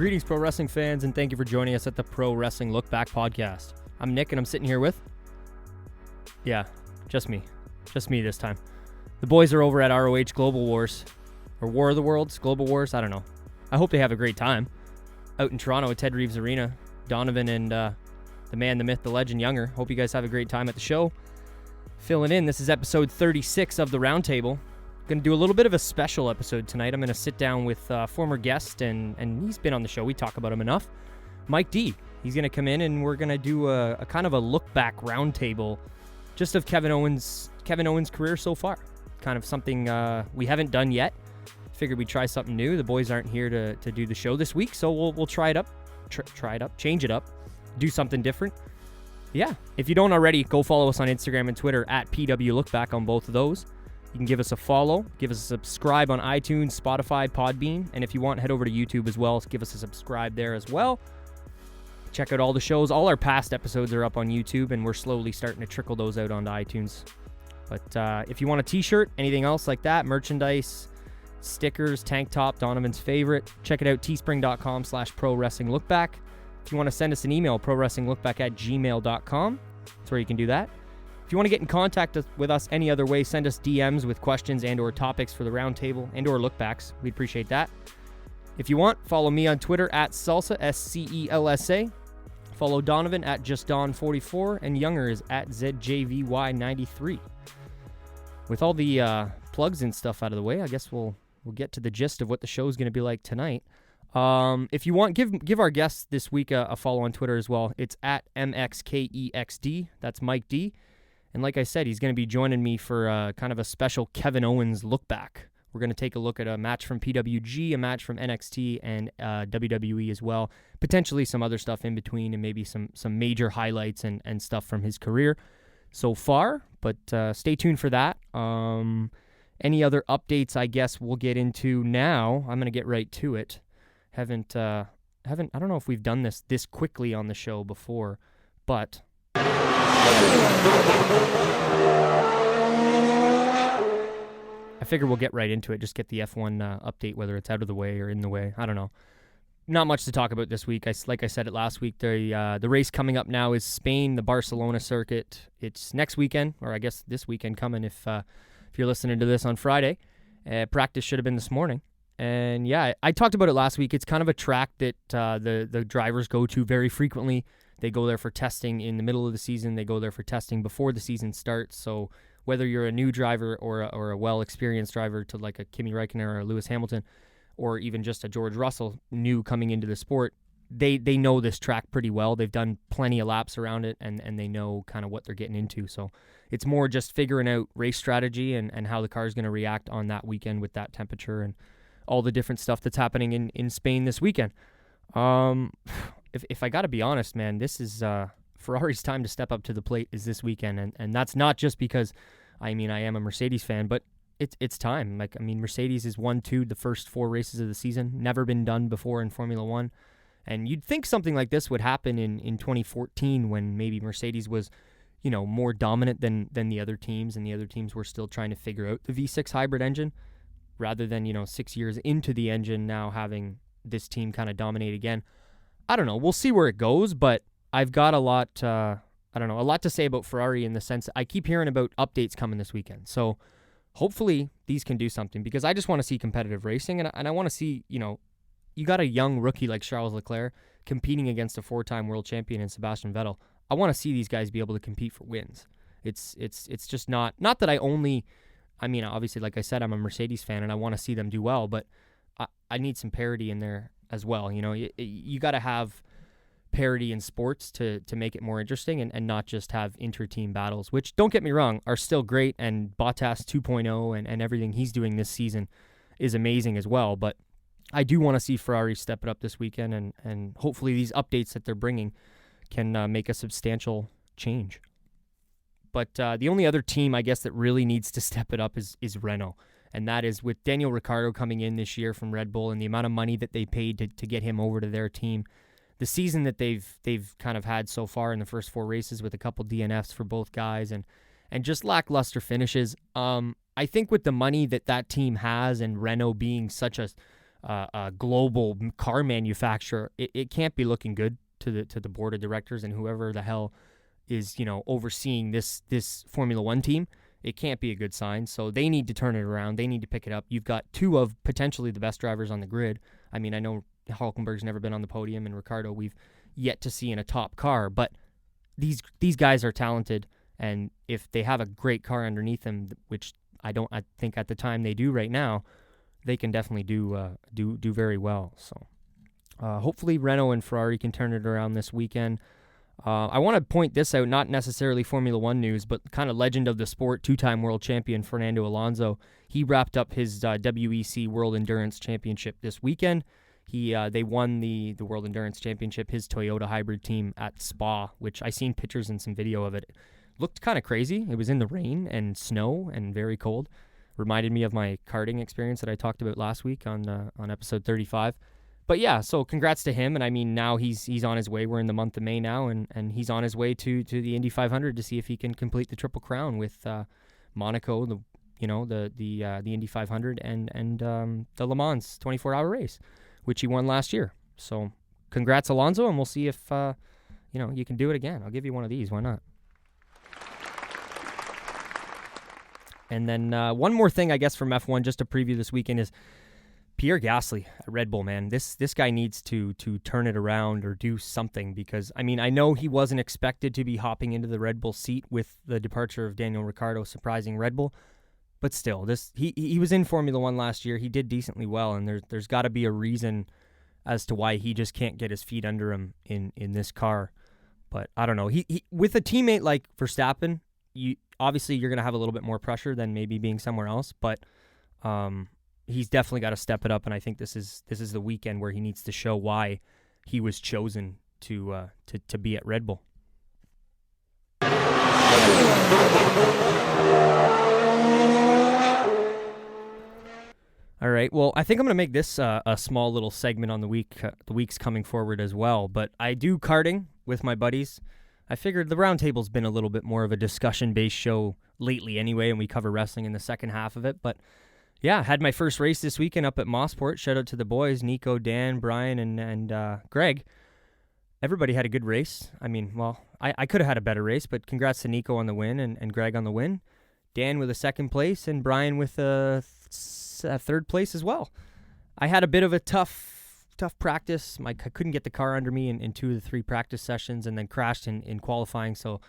Greetings, pro wrestling fans, and thank you for joining us at the Pro Wrestling Look Back podcast. I'm Nick, and I'm sitting here with... Yeah, just me. Just me this time. The boys are over at ROH Global Wars, or War of the Worlds, Global Wars, I don't know. I hope they have a great time. Out in Toronto at Ted Reeves Arena, Donovan and the man, the myth, the legend, Younger. Hope you guys have a great time at the show. Filling in, this is episode 36 of the Roundtable. Going to do a little bit of a special episode tonight. I'm going to sit down with a former guest, and he's been on the show. We talk about him enough. Mike D. He's going to come in, and we're going to do a kind of a look-back roundtable just of Kevin Owens' career so far. Kind of something we haven't done yet. Figured we'd try something new. The boys aren't here to do the show this week, so we'll try it up. Try it up. Change it up. Do something different. Yeah. If you don't already, go follow us on Instagram and Twitter at PW Lookback on both of those. You can give us a follow, give us a subscribe on iTunes, Spotify, Podbean, and if you want, head over to YouTube as well. Give us a subscribe there as well. Check out all the shows. All our past episodes are up on YouTube, and we're slowly starting to trickle those out onto iTunes. But if you want a t-shirt, anything else like that, merchandise, stickers, tank top, Donovan's favorite, check it out, teespring.com/pro-wrestling-lookback. If you want to send us an email, prowrestlinglookback@gmail.com. That's where you can do that. If you want to get in contact with us any other way, send us DMs with questions and or topics for the roundtable and or lookbacks. We'd appreciate that. If you want, follow me on Twitter at Salsa, SCELSA. Follow Donovan at JustDon44, and Younger is at ZJVY93. With all the plugs and stuff out of the way, I guess we'll get to the gist of what the show is going to be like tonight. If you want, give our guests this week a follow on Twitter as well. It's at MXKEXD. That's Mike D. And like I said, he's going to be joining me for kind of a special Kevin Owens look back. We're going to take a look at a match from PWG, a match from NXT, and WWE as well. Potentially some other stuff in between, and maybe some major highlights and stuff from his career so far. But stay tuned for that. Any other updates, I guess we'll get into now. I'm going to get right to it. I don't know if we've done this quickly on the show before, but I figure we'll get right into it. Just get the F1 update, whether it's out of the way or in the way. I don't know. Not much to talk about this week. Like I said it last week, the race coming up now is Spain, the Barcelona circuit. It's next weekend, or I guess this weekend coming if you're listening to this on Friday. Practice should have been this morning. And yeah, I talked about it last week. It's kind of a track that the drivers go to very frequently. They go there for testing in the middle of the season. They go there for testing before the season starts. So whether you're a new driver or a well-experienced driver to like a Kimi Räikkönen or a Lewis Hamilton, or even just a George Russell new coming into the sport, they know this track pretty well. They've done plenty of laps around it, and they know kind of what they're getting into. So it's more just figuring out race strategy and how the car is going to react on that weekend with that temperature and all the different stuff that's happening in Spain this weekend. If I got to be honest, man, this is Ferrari's time to step up to the plate is this weekend. And that's not just because, I am a Mercedes fan, but it's time. Mercedes has won the first 4 races of the season. Never been done before in Formula One. And you'd think something like this would happen in 2014 when maybe Mercedes was, more dominant than the other teams, and the other teams were still trying to figure out the V6 hybrid engine, rather than, 6 years into the engine now having this team kind of dominate again. I don't know. We'll see where it goes, but I've got a lot to say about Ferrari in the sense I keep hearing about updates coming this weekend. So hopefully these can do something, because I just want to see competitive racing, and I want to see, you got a young rookie like Charles Leclerc competing against a 4-time world champion in Sebastian Vettel. I want to see these guys be able to compete for wins. It's just not that obviously, like I said, I'm a Mercedes fan and I want to see them do well, but I need some parity in there as well. You got to have parity in sports to make it more interesting and not just have inter-team battles, which, don't get me wrong, are still great, and Bottas 2.0 and everything he's doing this season is amazing as well. But I do want to see Ferrari step it up this weekend, and hopefully these updates that they're bringing can make a substantial change. But the only other team, I guess, that really needs to step it up is Renault. And that is with Daniel Ricciardo coming in this year from Red Bull and the amount of money that they paid to get him over to their team. The season that they've kind of had so far in the first 4 races with a couple DNFs for both guys and just lackluster finishes. I think with the money that team has, and Renault being such a global car manufacturer, it can't be looking good to the board of directors and whoever the hell is overseeing this Formula One team. It can't be a good sign. So they need to turn it around. They need to pick it up. You've got two of potentially the best drivers on the grid. I mean, I know Hulkenberg's never been on the podium, and Ricardo we've yet to see in a top car, but these guys are talented, and if they have a great car underneath them, which I think at the time they do right now, they can definitely do very well. So hopefully Renault and Ferrari can turn it around this weekend. I want to point this out, not necessarily Formula One news, but kind of legend of the sport, two-time world champion Fernando Alonso. He wrapped up his WEC World Endurance Championship this weekend. They won the World Endurance Championship, his Toyota hybrid team at Spa, which I seen pictures and some video of it. Looked kind of crazy. It was in the rain and snow and very cold. Reminded me of my karting experience that I talked about last week on episode 35. But yeah, so congrats to him, and I mean now he's on his way. We're in the month of May now, and he's on his way to the Indy 500 to see if he can complete the Triple Crown with Monaco, the Indy 500 and the Le Mans 24-hour race, which he won last year. So congrats, Alonso, and we'll see if you can do it again. I'll give you one of these. Why not? And then one more thing, I guess, from F1, just to preview this weekend, is Pierre Gasly at Red Bull, man. This guy needs to turn it around or do something, because, I mean, I know he wasn't expected to be hopping into the Red Bull seat with the departure of Daniel Ricciardo surprising Red Bull, but still, he was in Formula One last year. He did decently well, and there's got to be a reason as to why he just can't get his feet under him in this car. But I don't know. He with a teammate like Verstappen, obviously you're going to have a little bit more pressure than maybe being somewhere else, but he's definitely got to step it up, and I think this is the weekend where he needs to show why he was chosen to be at Red Bull. All right, well, I think I'm going to make this a small little segment on the weeks coming forward as well, but I do karting with my buddies. I figured the roundtable's been a little bit more of a discussion-based show lately anyway, and we cover wrestling in the second half of it, but yeah, had my first race this weekend up at Mossport. Shout out to the boys, Nico, Dan, Brian, and Greg. Everybody had a good race. I mean, well, I could have had a better race, but congrats to Nico on the win and Greg on the win. Dan with a second place and Brian with a third place as well. I had a bit of a tough practice. I couldn't get the car under me in 2 of the 3 practice sessions, and then crashed in qualifying, so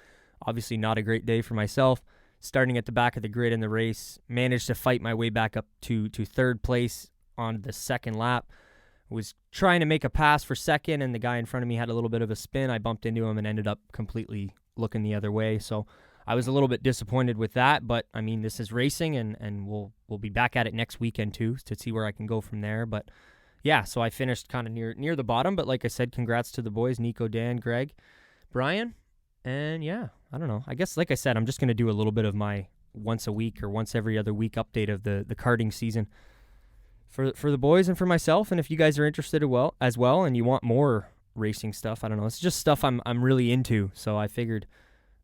obviously not a great day for myself. Starting at the back of the grid in the race, managed to fight my way back up to third place on the second lap. Was trying to make a pass for second, and the guy in front of me had a little bit of a spin. I bumped into him and ended up completely looking the other way. So I was a little bit disappointed with that, but I mean, this is racing, and we'll be back at it next weekend too to see where I can go from there. But yeah, so I finished kind of near the bottom, but like I said, congrats to the boys, Nico, Dan, Greg, Brian. And yeah, I don't know. I guess, like I said, I'm just going to do a little bit of my once a week or once every other week update of the karting season for the boys and for myself. And if you guys are interested as well and you want more racing stuff, I don't know. It's just stuff I'm really into. So I figured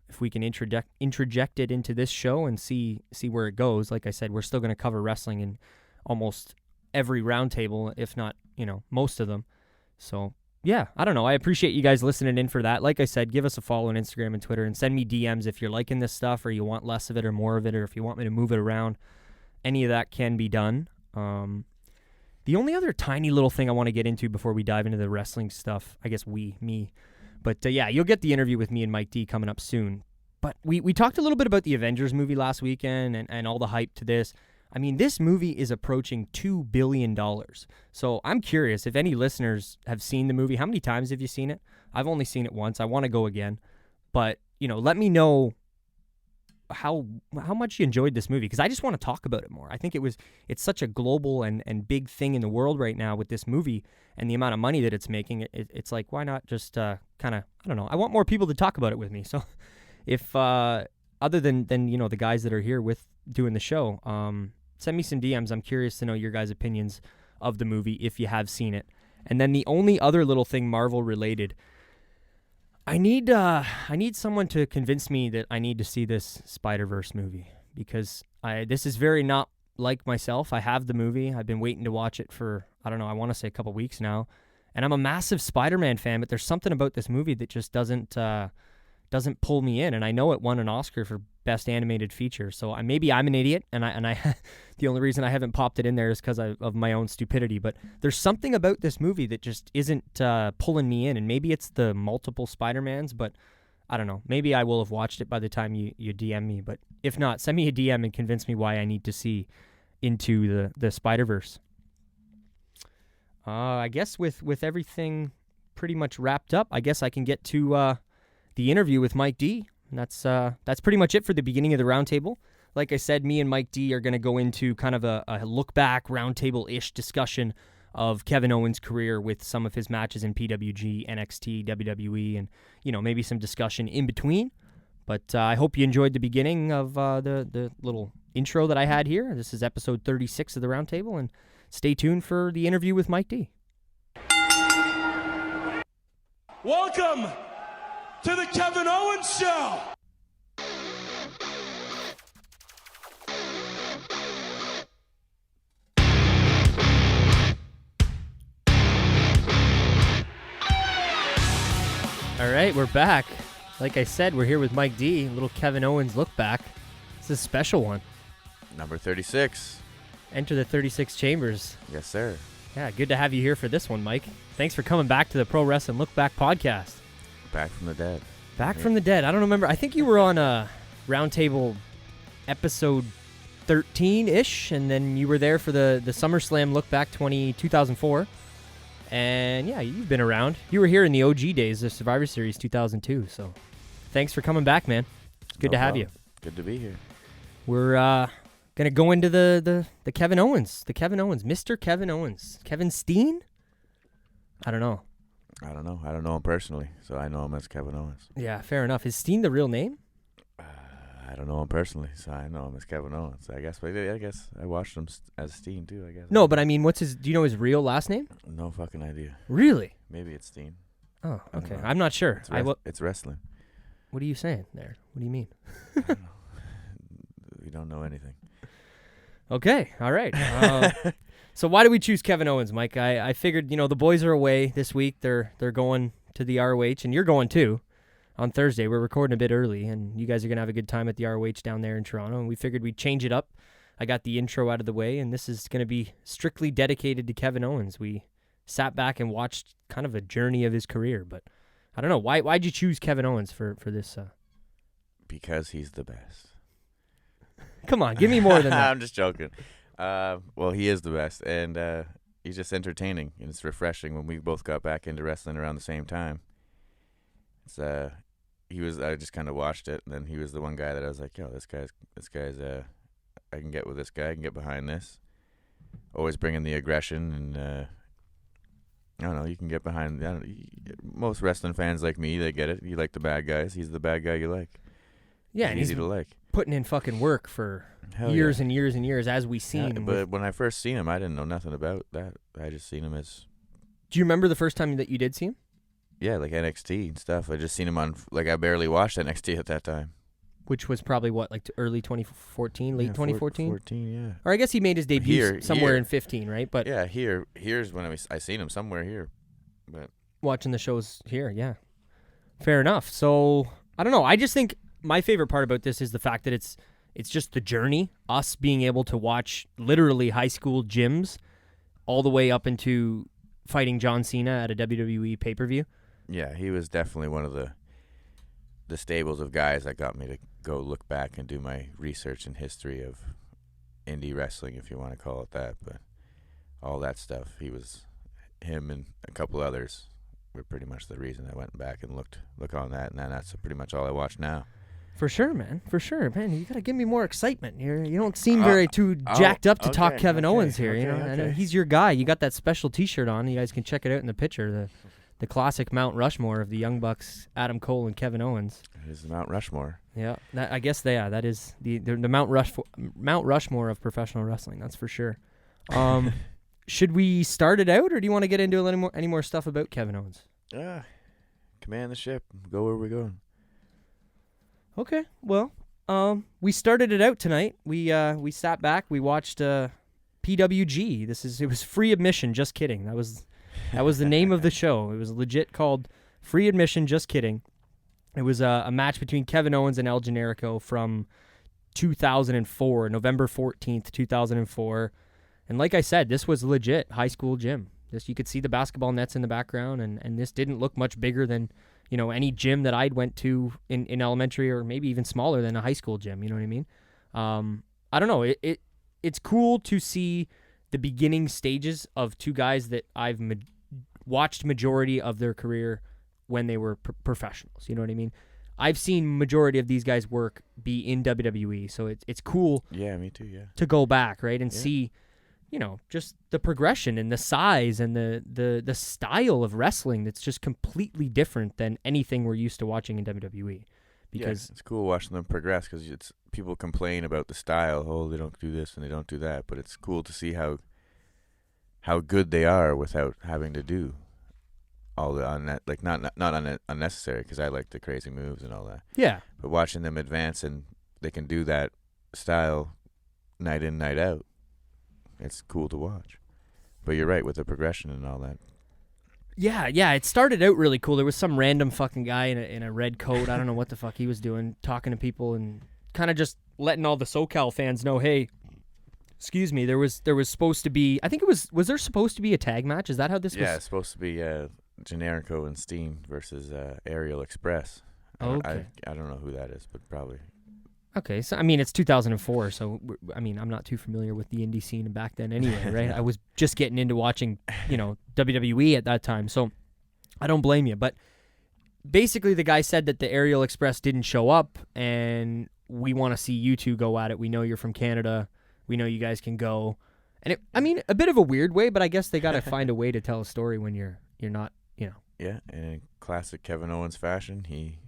if we can interject it into this show and see where it goes. Like I said, we're still going to cover wrestling in almost every roundtable, if not, most of them. So yeah, I don't know. I appreciate you guys listening in for that. Like I said, give us a follow on Instagram and Twitter, and send me DMs if you're liking this stuff, or you want less of it or more of it, or if you want me to move it around. Any of that can be done. The only other tiny little thing I want to get into before we dive into the wrestling stuff, I guess me. But yeah, you'll get the interview with me and Mike D coming up soon. But we talked a little bit about the Avengers movie last weekend and all the hype to this. I mean, this movie is approaching $2 billion. So I'm curious if any listeners have seen the movie. How many times have you seen it? I've only seen it once. I want to go again. But, let me know how much you enjoyed this movie, because I just want to talk about it more. I think it's such a global and big thing in the world right now with this movie and the amount of money that it's making. It's like, why not just kind of, I don't know. I want more people to talk about it with me. So if other than the guys that are here with doing the show, send me some DMs. I'm curious to know your guys' opinions of the movie if you have seen it. And then the only other little thing Marvel related, I need someone to convince me that I need to see this Spider-Verse movie, because this is very not like myself, I have the movie. I've been waiting to watch it for, I don't know, I want to say a couple weeks now. And I'm a massive Spider-Man fan, but there's something about this movie that just doesn't pull me in. And I know it won an Oscar for Best Animated Feature, so maybe I'm an idiot, and I the only reason I haven't popped it in there is because of my own stupidity. But there's something about this movie that just isn't pulling me in, and maybe it's the multiple Spider-Mans, but I don't know. Maybe I will have watched it by the time you DM me, but if not, send me a DM and convince me why I need to see Into the Spider-Verse. I guess with everything pretty much wrapped up, I guess I can get to the interview with Mike D. And that's pretty much it for the beginning of the roundtable. Like I said, me and Mike D are going to go into kind of a look back roundtable-ish discussion of Kevin Owens' career with some of his matches in PWG, NXT, WWE, and maybe some discussion in between. But I hope you enjoyed the beginning of the little intro that I had here. This is episode 36 of the roundtable, and stay tuned for the interview with Mike D. Welcome to the Kevin Owens Show. All right, we're back. Like I said, we're here with Mike D. A little Kevin Owens look back. It's a special one. Number 36. Enter the 36 chambers. Yes, sir. Yeah, good to have you here for this one, Mike. Thanks for coming back to the Pro Wrestling Look Back podcast. Back from the dead. Back from the dead. I don't remember. I think you were on a roundtable episode 13-ish, and then you were there for the SummerSlam Look Back 2004. And yeah, you've been around. You were here in the OG days of Survivor Series 2002. So thanks for coming back, man. It's good to have you. Good to be here. We're going to go into the Kevin Owens. The Kevin Owens. Mr. Kevin Owens. Kevin Steen? I don't know. I don't know him personally, so I know him as Kevin Owens. Yeah, fair enough. Is Steen the real name? I don't know him personally, so I know him as Kevin Owens. I guess I watched him as Steen too. I guess. No, but I mean, do you know his real last name? No fucking idea. Really? Maybe it's Steen. Oh, okay. I'm not sure. It's wrestling. What are you saying there? What do you mean? I don't know. We don't know anything. Okay. All right. So why do we choose Kevin Owens, Mike? I figured, the boys are away this week. They're going to the ROH, and you're going too. On Thursday, we're recording a bit early, and you guys are going to have a good time at the ROH down there in Toronto, and we figured we'd change it up. I got the intro out of the way, and this is going to be strictly dedicated to Kevin Owens. We sat back and watched kind of a journey of his career, but I don't know. Why'd you choose Kevin Owens for this? Because he's the best. Come on, give me more than that. I'm just joking. Well, he is the best, and he's just entertaining, and it's refreshing when we both got back into wrestling around the same time. It's I just kind of watched it, and then he was the one guy that I was like, yo, this guy's I can get with this guy, I can get behind this. Always bringing the aggression, and I don't know, you can get behind. Most wrestling fans like me, they get it. You like the bad guys. He's the bad guy you like. Yeah, and easy to like. Putting in fucking work for Hell years yeah. and years and years, as we seen. Yeah, but when I first seen him, I didn't know nothing about that. I just seen him as. Do you remember the first time that you did see him? Yeah, like NXT and stuff. I just seen him on, I barely watched NXT at that time. Which was probably early 2014, late 2014? 14, yeah. Or I guess he made his debut somewhere in 15, right? But yeah, here's when I seen him somewhere here. But watching the shows here, yeah. Fair enough. So, I don't know. I just think my favorite part about this is the fact that it's just the journey, us being able to watch literally high school gyms all the way up into fighting John Cena at a WWE pay-per-view. Yeah, he was definitely one of the stables of guys that got me to go look back and do my research and history of indie wrestling, if you want to call it that. But all that stuff, him and a couple others were pretty much the reason I went back and look on that, and then that's pretty much all I watch now. For sure, man. For sure, man. You gotta give me more excitement. You don't seem very too jacked up to talk Kevin Owens here. I know he's your guy. You got that special T-shirt on. You guys can check it out in the picture. The classic Mount Rushmore of the Young Bucks, Adam Cole and Kevin Owens. It is Mount Rushmore. Yeah, I guess that is the Mount Rushmore of professional wrestling. That's for sure. Should we start it out, or do you want to get into any more stuff about Kevin Owens? Command the ship. Go where we're going. Okay. Well, We started it out tonight. We sat back. We watched PWG. It was free admission. Just kidding. That was the name of the show. It was legit called Free Admission. Just kidding. It was a match between Kevin Owens and El Generico from 2004, November 14th, 2004. And like I said, this was legit high school gym. You could see the basketball nets in the background, and this didn't look much bigger than, any gym that I'd went to in elementary, or maybe even smaller than a high school gym. You know what I mean? I don't know. It's cool to see the beginning stages of two guys that I've watched majority of their career when they were professionals. You know what I mean? I've seen majority of these guys' work be in WWE, so it's cool. Yeah, me too. Yeah. To go back, right, and see, just the progression and the size and the style of wrestling that's just completely different than anything we're used to watching in WWE. Because it's cool watching them progress, because people complain about the style. Oh, they don't do this and they don't do that, but it's cool to see how good they are without having to do all the not unnecessary, because I like the crazy moves and all that. Yeah. But watching them advance, and they can do that style night in, night out. It's cool to watch. But you're right with the progression and all that. Yeah, it started out really cool. There was some random fucking guy in a red coat. I don't know what the fuck he was doing, talking to people and kind of just letting all the SoCal fans know, hey, excuse me, there was supposed to be, I think was there supposed to be a tag match? Is that how this was? Yeah, it's supposed to be Generico and Steen versus Aerial Express. Okay. I don't know who that is, but probably. Okay, so it's 2004, so I'm not too familiar with the indie scene back then anyway, right? I was just getting into watching, WWE at that time, so I don't blame you. But basically, the guy said that the Aerial Express didn't show up, and we want to see you two go at it. We know you're from Canada. We know you guys can go. And a bit of a weird way, but I guess they got to find a way to tell a story when you're not, Yeah, in classic Kevin Owens fashion, he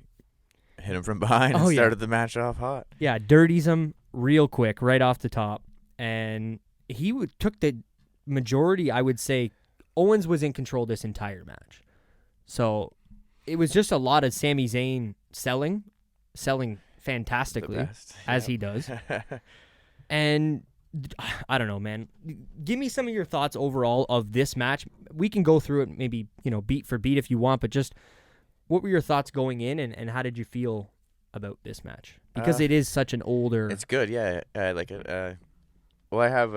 hit him from behind and started the match off hot. Yeah, dirties him real quick right off the top. And he took the majority, I would say. Owens was in control this entire match. So it was just a lot of Sami Zayn selling fantastically, as he does. And I don't know, man. Give me some of your thoughts overall of this match. We can go through it maybe, beat for beat if you want, but just what were your thoughts going in, and how did you feel about this match? Because it is such an older... It's good, yeah. I like it. Well, I have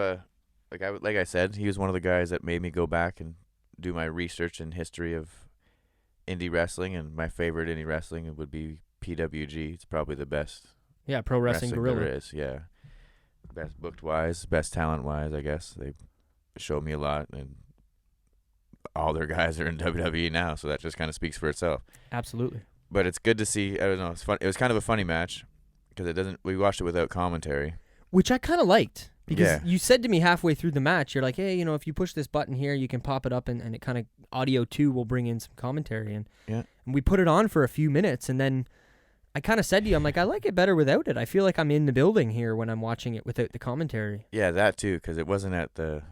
like I said, he was one of the guys that made me go back and do my research and history of indie wrestling, and my favorite indie wrestling would be PWG. It's probably the best. Yeah, Pro Wrestling Guerrilla. There is, yeah. Best booked wise, best talent wise, I guess. They showed me a lot, and all their guys are in WWE now, so that just kind of speaks for itself. Absolutely. But it's good to see. I don't know. It's fun. It was kind of a funny match because we watched it without commentary, which I kind of liked, because you said to me halfway through the match, you're like, hey, if you push this button here, you can pop it up, and it kind of audio too will bring in some commentary, and we put it on for a few minutes, and then I kind of said to you, I'm like, I like it better without it. I feel like I'm in the building here when I'm watching it without the commentary. Yeah, that too, because it wasn't at the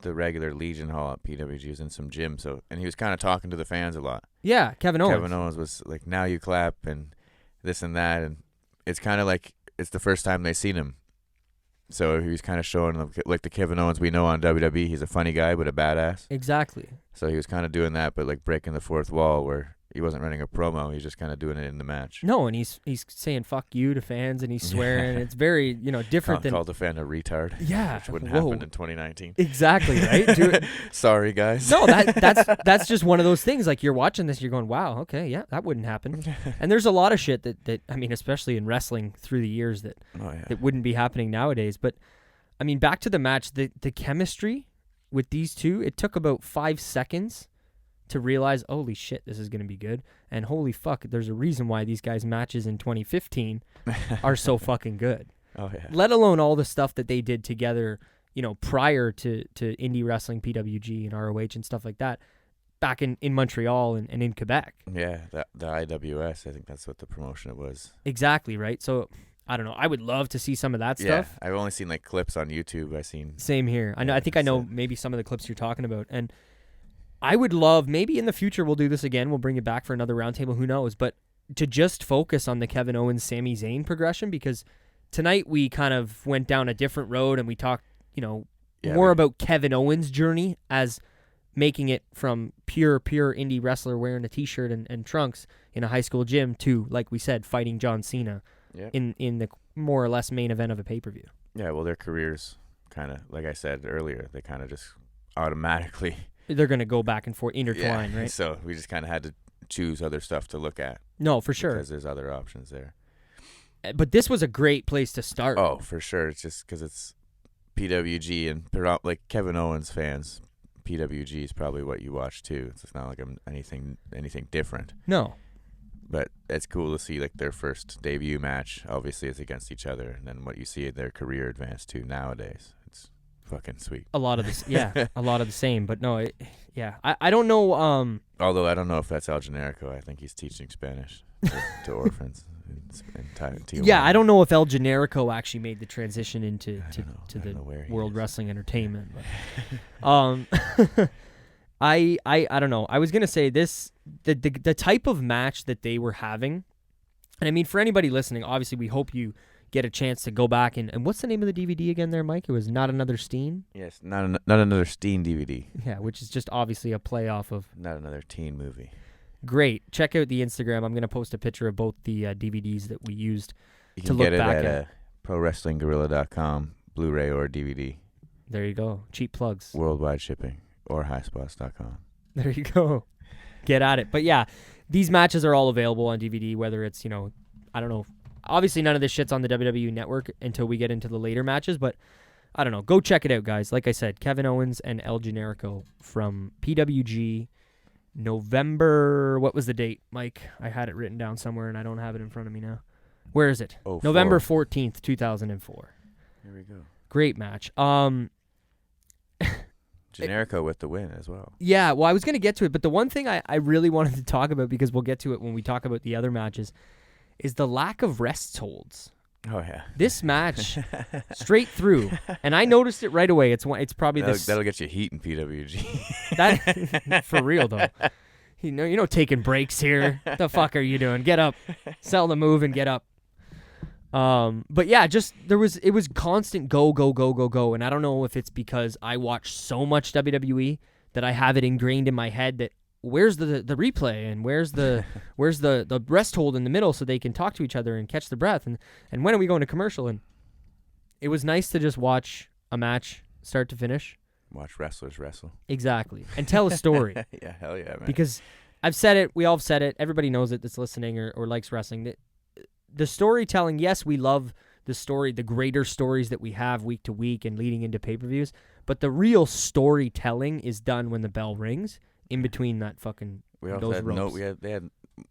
regular Legion Hall at PWG. He was in some gym, and he was kind of talking to the fans a lot. Yeah, Kevin Owens. Kevin Owens was like, now you clap, and this and that, and it's kind of like it's the first time they've seen him. So he was kind of showing them, like the Kevin Owens we know on WWE, he's a funny guy, but a badass. Exactly. So he was kind of doing that, but like breaking the fourth wall, where he wasn't running a promo. He's just kind of doing it in the match. No, and he's saying "fuck you" to fans, and he's swearing. It's very different than called a fan a retard. Yeah, which wouldn't happen in 2019. Exactly right. Sorry, guys. No, that's just one of those things. Like, you're watching this, you're going, "Wow, okay, yeah, that wouldn't happen." And there's a lot of shit that especially in wrestling through the years that wouldn't be happening nowadays. But back to the match, the chemistry with these two, it took about 5 seconds to realize, holy shit, this is going to be good. And holy fuck, there's a reason why these guys' matches in 2015 are so fucking good. Oh, yeah. Let alone all the stuff that they did together, prior to indie wrestling, PWG and ROH and stuff like that, back in Montreal and in Quebec. Yeah, the IWS, I think that's what the promotion it was. Exactly, right? So, I don't know. I would love to see some of that stuff. Yeah, I've only seen like clips on YouTube. Same here. I think I know maybe some of the clips you're talking about. And I would love, maybe in the future we'll do this again. We'll bring it back for another roundtable. Who knows? But to just focus on the Kevin Owens, Sami Zayn progression, because tonight we kind of went down a different road and we talked, more about Kevin Owens' journey as making it from pure indie wrestler wearing a t-shirt and trunks in a high school gym to, like we said, fighting John Cena in the more or less main event of a pay-per-view. Yeah, well, their careers kind of, like I said earlier, they kind of just automatically... They're going to go back and forth, intertwine, right? So we just kind of had to choose other stuff to look at. No, for sure. Because there's other options there. But this was a great place to start. Oh, for sure. It's just because it's PWG and like Kevin Owens fans, PWG is probably what you watch too. It's not like I'm anything different. No. But it's cool to see like their first debut match. Obviously, it's against each other, and then what you see their career advance to nowadays. It's fucking sweet. A lot of this, a lot of the same. But no, I don't know. Although I don't know if that's El Generico. I think he's teaching Spanish to orphans. Yeah, I don't know if El Generico actually made the transition into the World Wrestling Entertainment. But, I don't know. I was gonna say this the type of match that they were having, and I mean for anybody listening, obviously we hope you get a chance to go back and what's the name of the DVD again there, Mike? It was Not Another Steen? Yes, not another Steen DVD. Yeah, which is just obviously a play off of Not Another Teen Movie. Great. Check out the Instagram. I'm going to post a picture of both the DVDs that we used to look back at. You can get it at ProWrestlingGorilla.com, Blu-ray or DVD. There you go. Cheap plugs. Worldwide shipping or highspots.com. There you go. Get at it. But yeah, these matches are all available on DVD, whether it's, I don't know. Obviously, none of this shit's on the WWE Network until we get into the later matches, but I don't know. Go check it out, guys. Like I said, Kevin Owens and El Generico from PWG. November, what was the date, Mike? I had it written down somewhere, and I don't have it in front of me now. Where is it? November 14th, 2004. Here we go. Great match. Generico with the win as well. Yeah, well, I was going to get to it, but the one thing I really wanted to talk about, because we'll get to it when we talk about the other matches, is the lack of rest holds. Oh, yeah. This match, straight through, and I noticed it right away. It's probably that'll get you heat in PWG. That for real though. Taking breaks here. What the fuck are you doing? Get up, sell the move, and get up. But yeah, it was constant go, and I don't know if it's because I watch so much WWE that I have it ingrained in my head that where's the replay and where's the rest hold in the middle so they can talk to each other and catch their breath and when are we going to commercial? And it was nice to just watch a match start to finish. Watch wrestlers wrestle. Exactly. And tell a story. Yeah, hell yeah, man. Because I've said it, we all have said it, everybody knows it that's listening or likes wrestling. The storytelling, yes, we love the greater stories that we have week to week and leading into pay-per-views, but the real storytelling is done when the bell rings. In between that fucking those ropes.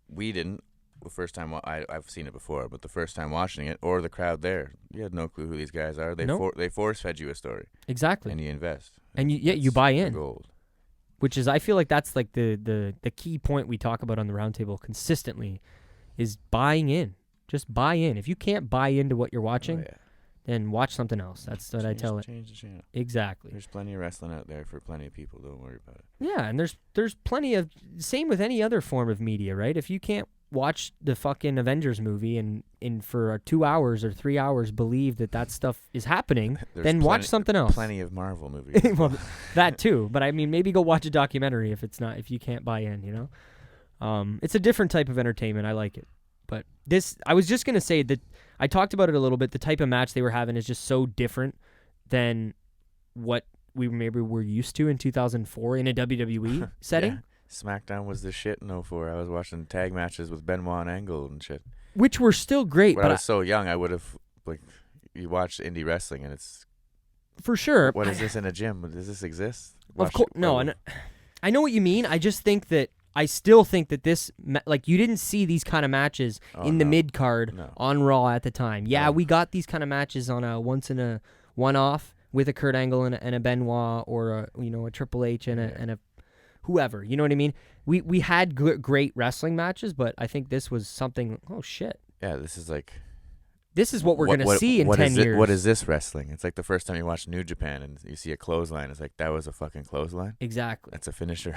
We didn't the first time. I've seen it before, but the first time watching it, or the crowd there, you had no clue who these guys are. They force fed you a story. Exactly. And you invest. And you buy in. Gold. Which is, I feel like that's like the key point we talk about on the roundtable consistently, is buying in. Just buy in. If you can't buy into what you're watching, then watch something else. That's what I tell it. Change the channel. Exactly. There's plenty of wrestling out there for plenty of people. Don't worry about it. Yeah, and there's plenty of, same with any other form of media, right? If you can't watch the fucking Avengers movie and for 2 hours or 3 hours believe that stuff is happening, then watch something else. Plenty of Marvel movies. Well, that too. But I mean, maybe go watch a documentary if you can't buy in, It's a different type of entertainment. I like it. But I was just going to say that I talked about it a little bit. The type of match they were having is just so different than what we maybe were used to in 2004 in a WWE setting. Yeah. SmackDown was the shit in 2004. I was watching tag matches with Benoit and Angle and shit. Which were still great. When I was so young, I would have, you watch indie wrestling and it's... For sure. What is this in a gym? Does this exist? Of course. No, and I know what you mean. I just think that I still think that this, you didn't see these kind of matches in the mid-card on Raw at the time. Yeah, we got these kind of matches on a one-off with a Kurt Angle and a Benoit or a Triple H and a whoever. You know what I mean? We had great wrestling matches, but I think this was something, oh shit. Yeah, this is like this is what we're going to see in 10 years. What is this wrestling? It's like the first time you watch New Japan and you see a clothesline. It's like, that was a fucking clothesline? Exactly. That's a finisher.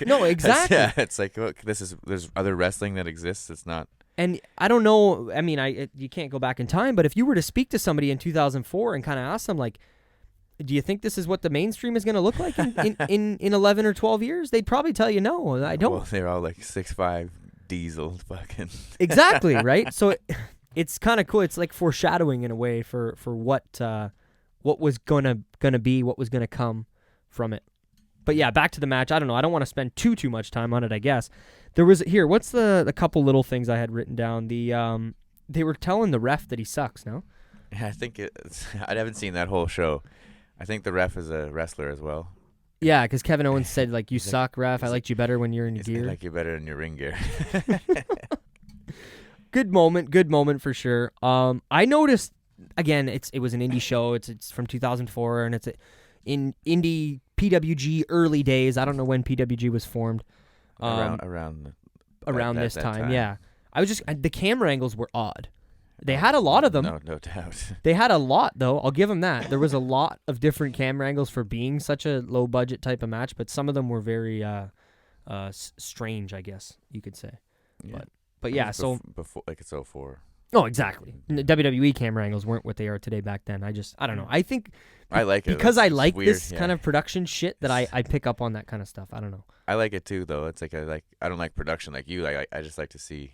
No, exactly. Yeah, it's like, look, there's other wrestling that exists. It's not. And I don't know, I mean, you can't go back in time, but if you were to speak to somebody in 2004 and kind of ask them, like, do you think this is what the mainstream is going to look like in 11 or 12 years? They'd probably tell you no, I don't. Well, they're all like 6'5", diesel fucking. Exactly, right? So it's kind of cool. It's like foreshadowing in a way for what was gonna be, what was gonna come from it. But yeah, back to the match. I don't know. I don't want to spend too much time on it, I guess. There was here. What's the couple little things I had written down? They were telling the ref that he sucks. No. Yeah, I think I haven't seen that whole show. I think the ref is a wrestler as well. Yeah, because Kevin Owens said, like, you suck, ref. I liked you better when you're in your gear. I like you better in your ring gear. Good moment for sure. I noticed, again, it was an indie show. It's from 2004, and it's in indie PWG early days. I don't know when PWG was formed. Around this time, yeah. The camera angles were odd. They had a lot of them. No doubt. They had a lot, though. I'll give them that. There was a lot of different camera angles for being such a low-budget type of match, but some of them were very strange, I guess you could say. Yeah. But yeah, so before, like, it's 04. Oh, exactly. The WWE camera angles weren't what they are today back then. I don't know. I think I like it because I like weird, this kind of production shit that I pick up on that kind of stuff. I don't know. I like it too, though. It's like I don't like production like you. Like I just like to see,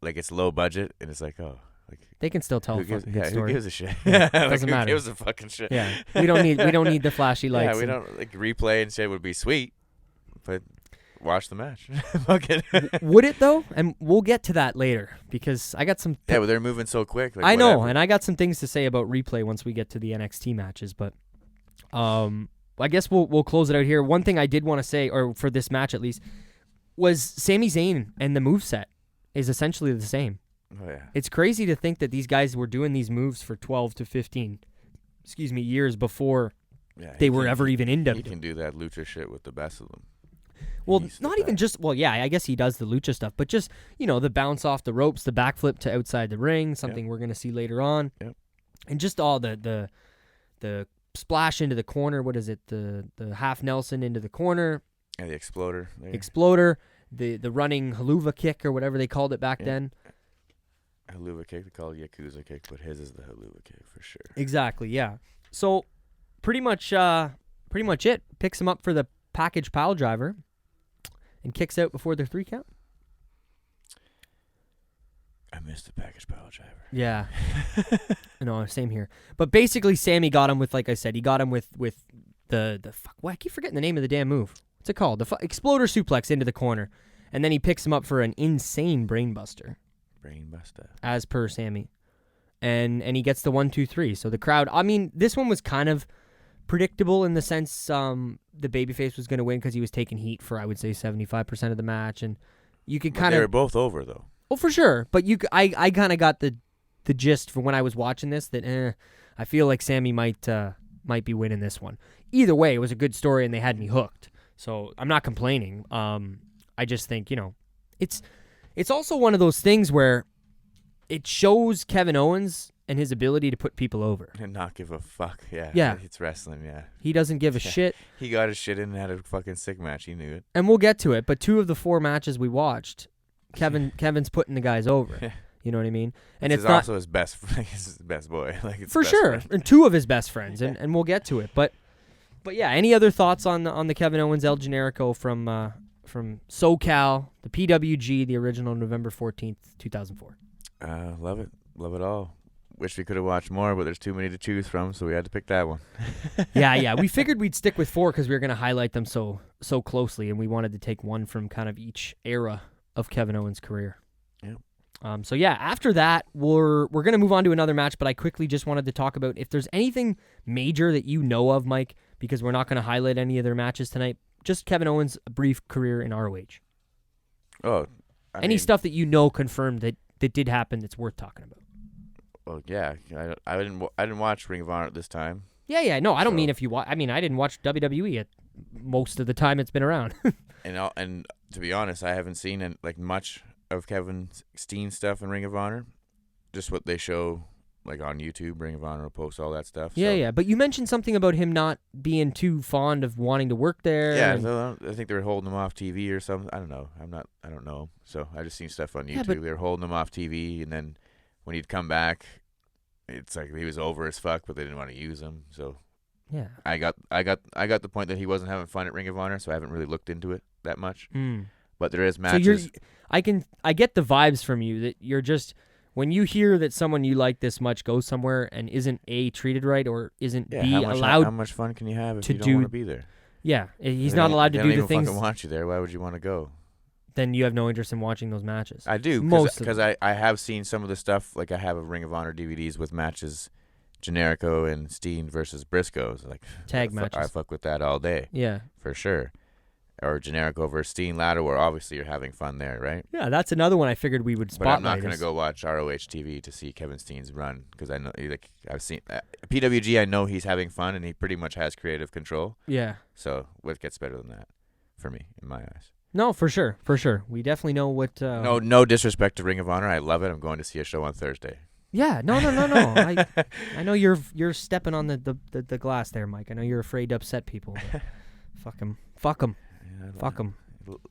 like, it's low budget and it's like, oh, like they can still tell a fucking good story. Who gives a shit? Yeah, like, doesn't matter. Who gives a fucking shit? Yeah, we don't need the flashy lights. Yeah, we don't like replay and shit would be sweet, but watch the match. Fuck it. Would it though? And we'll get to that later because I got some. Yeah, but they're moving so quick. Like, I know, whatever. and I got some things to say about replay once we get to the NXT matches. But, I guess we'll close it out here. One thing I did want to say, or for this match at least, was Sami Zayn and the moveset is essentially the same. Oh yeah. It's crazy to think that these guys were doing these moves for 12 to 15, years before they were ever even in WWE. He can do that lucha shit with the best of them. Well, not even just, yeah, I guess he does the lucha stuff, but just, the bounce off the ropes, the backflip to outside the ring, something we're going to see later on. Yep. And just all the splash into the corner, what is it, the half Nelson into the corner. Yeah, the exploder. There. Exploder, the running haluva kick or whatever they called it back then. Haluva kick, they call it Yakuza kick, but his is the haluva kick for sure. Exactly, yeah. So pretty much it. Picks him up for the package pile driver. And kicks out before their 3 count. I missed the package pile driver. Yeah. No, same here. But basically, Sammy got him with, like I said, he got him with the fuck. Well, I keep forgetting the name of the damn move. What's it called? The exploder suplex into the corner. And then he picks him up for an insane brainbuster. Brainbuster. As per Sammy. And he gets the 1, 2, 3. So the crowd, I mean, this one was kind of predictable in the sense the babyface was going to win because he was taking heat for, I would say, 75% of the match, and you could kind of. They were both over though. Well, for sure, but I kind of got the gist for when I was watching this that I feel like Sammy might be winning this one. Either way, it was a good story and they had me hooked, so I'm not complaining. I just think it's also one of those things where it shows Kevin Owens and his ability to put people over. And not give a fuck, yeah. Yeah. It's wrestling, yeah. He doesn't give a shit. He got his shit in and had a fucking sick match. He knew it. And we'll get to it, but 2 of the 4 matches we watched, Kevin's putting the guys over. You know what I mean? And it's not also his best boy. Like, it's for sure. Friend. And 2 of his best friends, and we'll get to it. But yeah, any other thoughts on the Kevin Owens El Generico from SoCal, the PWG, the original November 14th, 2004? Love it. Love it all. Wish we could have watched more, but there's too many to choose from, so we had to pick that one. Yeah. We figured we'd stick with 4 because we were going to highlight them so closely, and we wanted to take one from kind of each era of Kevin Owens' career. Yep. So yeah, after that, we're going to move on to another match, but I quickly just wanted to talk about if there's anything major that you know of, Mike, because we're not going to highlight any of their matches tonight, just Kevin Owens' brief career in ROH. Oh. Any stuff that you know confirmed that did happen that's worth talking about? Well, yeah, I didn't watch Ring of Honor at this time. Yeah. No, I don't mean if you watch. I mean, I didn't watch WWE at most of the time it's been around. and to be honest, I haven't seen much of Kevin Steen stuff in Ring of Honor. just what they show, like on YouTube. Ring of Honor will post all that stuff. Yeah, so. yeah. But you mentioned something about him not being too fond of wanting to work there. Yeah, and- so I think they were holding him off TV or something. I don't know. I don't know. So I just seen stuff on YouTube. Yeah, but- They were holding him off TV, and then when he'd come back, it's like he was over as fuck, but they didn't want to use him. So yeah. I got the point that he wasn't having fun at Ring of Honor, so I haven't really looked into it that much. But there is matches. So I get the vibes from you that you're just, when you hear that someone you like this much goes somewhere and isn't A, treated right, or isn't B, allowed. How much fun can you have if to you don't want to be there? Yeah, he's They not don't- allowed they to don't do the even things. fucking want you there. Why would you want to go? Then you have no interest in watching those matches. I do, Most of because I have seen some of the stuff. Like I have a Ring of Honor DVDs with matches, Generico and Steen versus Briscoes. Like Tag matches. I fuck with that all day Yeah. for sure. Or Generico versus Steen ladder, where obviously you're having fun there, right? Yeah, that's another one I figured we would But spotlight. I'm not gonna go watch ROH TV to see Kevin Steen's run because I know, like, I've seen PWG. I know he's having fun and he pretty much has creative control. Yeah. So what gets better than that, for me, in my eyes? No, for sure. We definitely know what. No disrespect to Ring of Honor. I love it. I'm going to see a show on Thursday. Yeah. No. I know you're stepping on the glass there, Mike. I know you're afraid to upset people. Fuck them. Fuck them.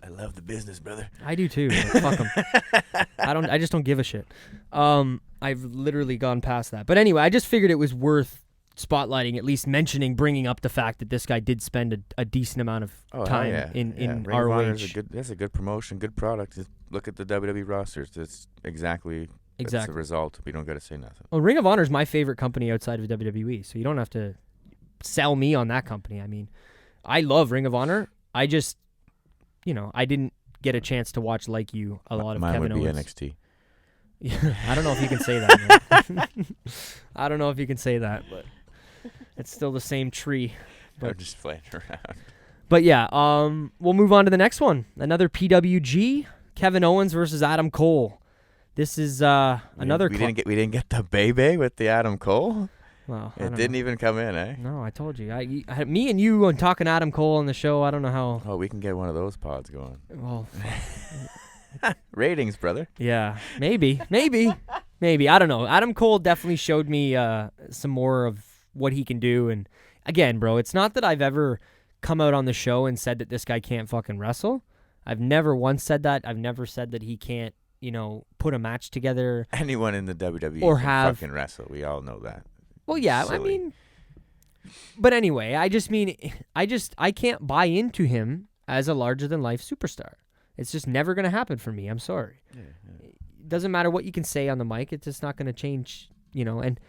I love the business, brother. I do too. Fuck them. I just don't give a shit. I've literally gone past that. But anyway, I just figured it was worth spotlighting, at least bringing up the fact that this guy did spend a decent amount of time in Ring ROH. of Honor that's a good promotion, good product. Just look at the WWE rosters. That's exactly the result. We don't got to say nothing. Well, Ring of Honor is my favorite company outside of WWE, so you don't have to sell me on that company. I mean, I love Ring of Honor. I just, I didn't get a chance to watch like you a lot of Mine Kevin would be Owens. NXT. Yeah, I don't know if you can say that. Man. I don't know if you can say that, but it's still the same tree. I'm just playing around. But yeah, we'll move on to the next one. Another PWG, Kevin Owens versus Adam Cole. This is another. We didn't get the baby with the Adam Cole. Well, it didn't even come in, eh? No, I told you. Me and you and talking Adam Cole on the show. I don't know how. Oh, we can get one of those pods going. Well, ratings, brother. Yeah, maybe. I don't know. Adam Cole definitely showed me some more of what he can do. And again, bro, it's not that I've ever come out on the show and said that this guy can't fucking wrestle. I've never once said that. I've never said that he can't, put a match together. Anyone in the WWE or can fucking wrestle. We all know that. Well, yeah, Silly. I mean, but anyway, I can't buy into him as a larger-than-life superstar. It's just never going to happen for me. I'm sorry. Yeah. It doesn't matter what you can say on the mic. It's just not going to change, and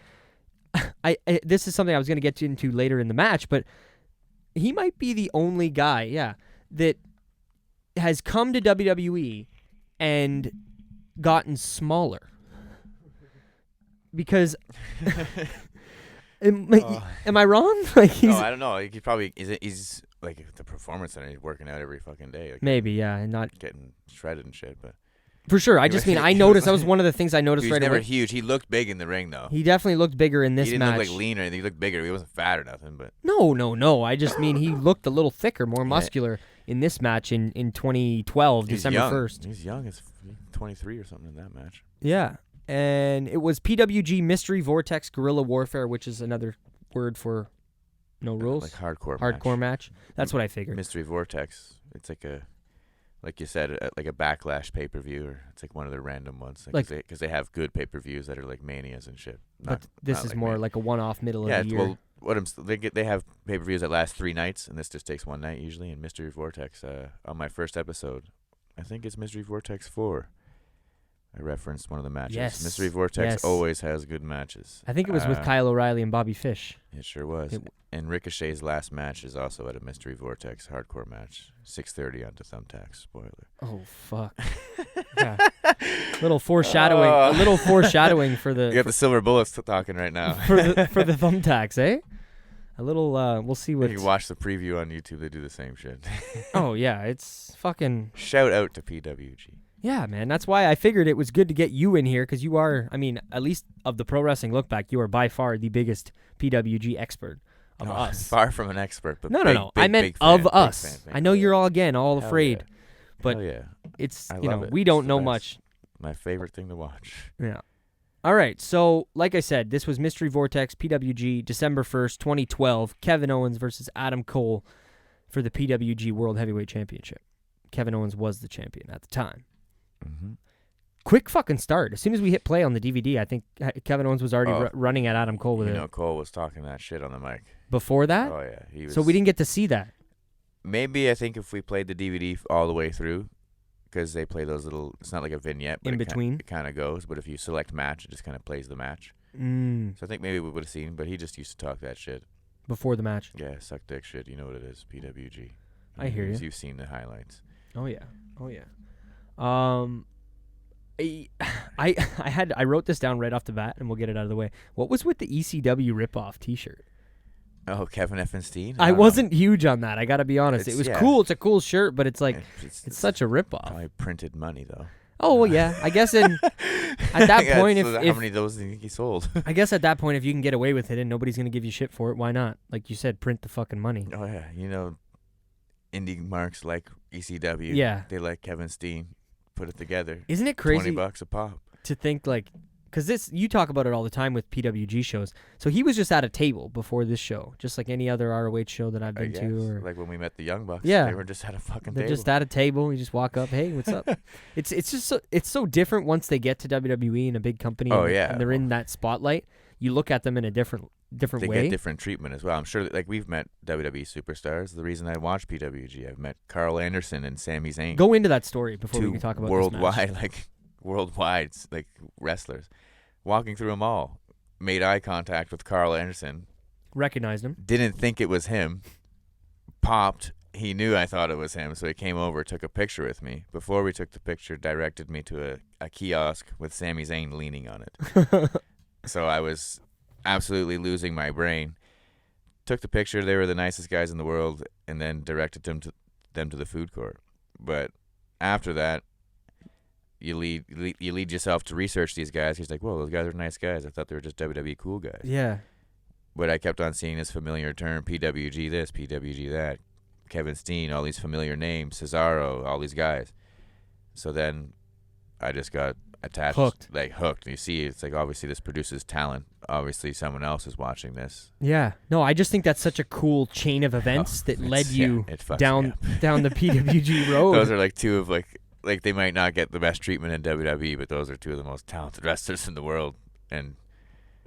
this is something I was going to get into later in the match, but he might be the only guy, that has come to WWE and gotten smaller. Because am I wrong? Like I don't know. He probably he's like at the performance center. He's working out every fucking day. Like, maybe, yeah, and not getting shredded and shit. But for sure, I just mean I noticed that was one of the things I noticed He's right never away. huge. He looked big in the ring though. He definitely looked bigger in this he didn't match. look like lean or anything. He looked bigger. He wasn't fat or nothing. But no. I just mean he looked a little thicker, more muscular in this match in 2012, December 1st. He's young. He's 23 or something in that match. Yeah. And it was PWG Mystery Vortex Guerrilla Warfare, which is another word for no rules. Like hardcore match. That's what I figured. Mystery Vortex. It's like you said, like a Backlash pay-per-view, or it's like one of their random ones. Because they have good pay-per-views that are like Manias and shit. But this is more like a one-off middle of the year. Well, they have pay-per-views that last 3 nights, and this just takes 1 night usually. And Mystery Vortex, on my first episode, I think it's Mystery Vortex 4. I referenced one of the matches. Yes. Mystery Vortex always has good matches. I think it was with Kyle O'Reilly and Bobby Fish. It sure was. And Ricochet's last match is also at a Mystery Vortex hardcore match. 6:30 onto Thumbtacks. Spoiler. Oh, fuck. Yeah. Little foreshadowing. A little foreshadowing for the... You got the silver bullets talking right now. for the Thumbtacks, eh? A little, we'll see what... You can watch the preview on YouTube. They do the same shit. Oh, yeah. It's fucking... Shout out to PWG. Yeah, man. That's why I figured it was good to get you in here, because you are, I mean, at least of the Pro Wrestling Look Back, you are by far the biggest PWG expert of us. Far from an expert, but No. Big, I meant big fan, of us. fan. I know you're all Hell afraid, yeah. but Hell yeah. it's, I love it. we don't It's know the best. much. My favorite thing to watch. Yeah. All right, so like I said, this was Mystery Vortex PWG December 1st, 2012. Kevin Owens versus Adam Cole for the PWG World Heavyweight Championship. Kevin Owens was the champion at the time. Mm-hmm. Quick fucking start. As soon as we hit play on the DVD, I think Kevin Owens was already running at Adam Cole with it. Cole was talking that shit on the mic. Before that? Oh, yeah. He was, so we didn't get to see that. Maybe I think if we played the DVD all the way through, because they play those little, it's not like a vignette, but in between. It kind of goes. But if you select match, it just kind of plays the match. So I think maybe we would have seen, but he just used to talk that shit. Before the match. Yeah, suck dick shit. You know what it is, PWG. I hear you. You've seen the highlights. Oh, yeah. I wrote this down right off the bat, and we'll get it out of the way. What was with the ECW ripoff T-shirt? Oh, Kevin Effenstein? I wasn't huge on that. I got to be honest. It was cool. It's a cool shirt, but it's like it's such a ripoff. Probably printed money though. Oh well, yeah. I guess at that point, how many of those do you think he sold? I guess at that point, if you can get away with it and nobody's gonna give you shit for it, why not? Like you said, print the fucking money. Oh yeah, indie marks like ECW. Yeah, they like Kevin Steen. Put it together. Isn't it crazy? $20 a pop. To think like, because you talk about it all the time with PWG shows. So he was just at a table before this show, just like any other ROH show that I've been to. Or like when we met the Young Bucks. Yeah, they were just at a fucking They're table. just at a table. You just walk up, hey, what's up? It's just it's so different once they get to WWE and a big company. And they're in that spotlight. You look at them in a different they way. They get different treatment as well. I'm sure that, we've met WWE superstars. The reason I watch PWG, I've met Carl Anderson and Sami Zayn. Go into that story before we can talk about worldwide, worldwide, wrestlers. Walking through them all, made eye contact with Carl Anderson. Recognized him. Didn't think it was him. Popped. He knew I thought it was him, so he came over, took a picture with me. Before we took the picture, directed me to a kiosk with Sami Zayn leaning on it. So I was absolutely losing my brain. Took the picture. They were the nicest guys in the world, and then directed them to the food court. But after that, you lead yourself to research these guys. He's like, whoa, those guys are nice guys. I thought they were just WWE cool guys. Yeah. But I kept on seeing this familiar term, PWG this, PWG that. Kevin Steen, all these familiar names, Cesaro, all these guys. So then I just got attached. Hooked. You see, it's like obviously this produces talent. Obviously someone else is watching this. Yeah. No, I just think that's such a cool chain of events that led you down the PWG road. Those are two of they might not get the best treatment in WWE, but those are two of the most talented wrestlers in the world. And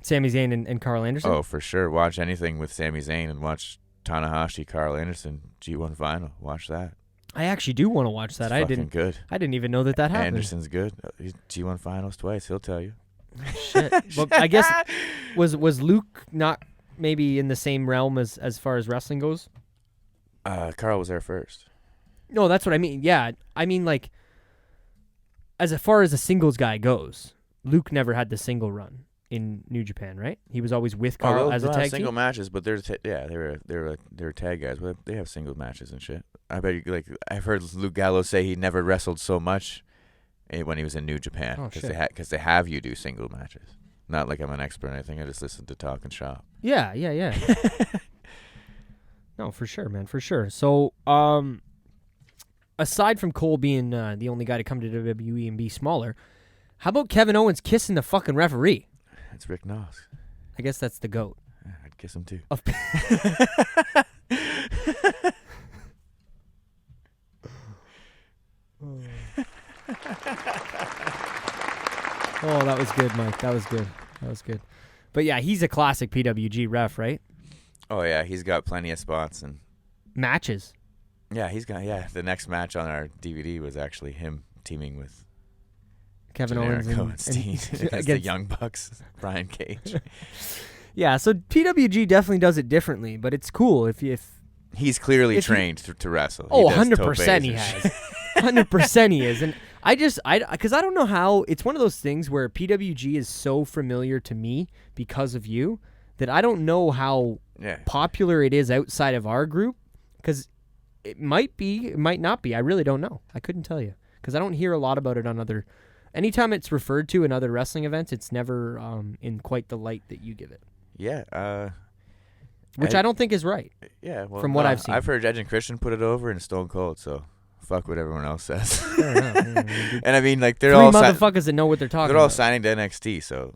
Sami Zayn and Carl Anderson? Oh, for sure. Watch anything with Sami Zayn and watch Tanahashi, Carl Anderson, G1 Final. Watch that. I actually do want to watch that. It's good. I didn't even know that happened. Anderson's good. He's G1 Finals twice. He'll tell you. Shit. Well, I guess was Luke not maybe in the same realm as far as wrestling goes? Carl was there first. No, that's what I mean. Yeah, I mean as far as a singles guy goes, Luke never had the single run in New Japan, right? He was always with Carl as a tag team. Single matches, but they're they're tag guys. But they have single matches and shit. I bet you I've heard Luke Gallows say he never wrestled so much when he was in New Japan because they have you do single matches. Not like I'm an expert or anything. I just listen to talk and shop. Yeah. No, for sure, man, for sure. So, aside from Cole being the only guy to come to WWE and be smaller, how about Kevin Owens kissing the fucking referee? It's Rick Knox. I guess that's the GOAT. Yeah, I'd kiss him too. Oh, that was good, Mike. That was good. But yeah, he's a classic PWG ref, right? Oh yeah, he's got plenty of spots and matches. Yeah, he's got the next match on our DVD was actually him teaming with Kevin Owens and Steen against the Young Bucks, Brian Cage. Yeah, so PWG definitely does it differently, but it's cool if he's clearly trained to wrestle. Oh, 100% he has. 100% he is. And because I don't know how, it's one of those things where PWG is so familiar to me because of you that I don't know how popular it is outside of our group, because it might be, it might not be. I really don't know. I couldn't tell you because I don't hear a lot about it on other. Anytime it's referred to in other wrestling events, it's never in quite the light that you give it. Yeah. Which I don't think is right. Yeah. Well, from what I've seen. I've heard Edge and Christian put it over and Stone Cold, so fuck what everyone else says. Fair enough. And I mean, they're three all motherfuckers that know what they're talking about. They're all signing to NXT, so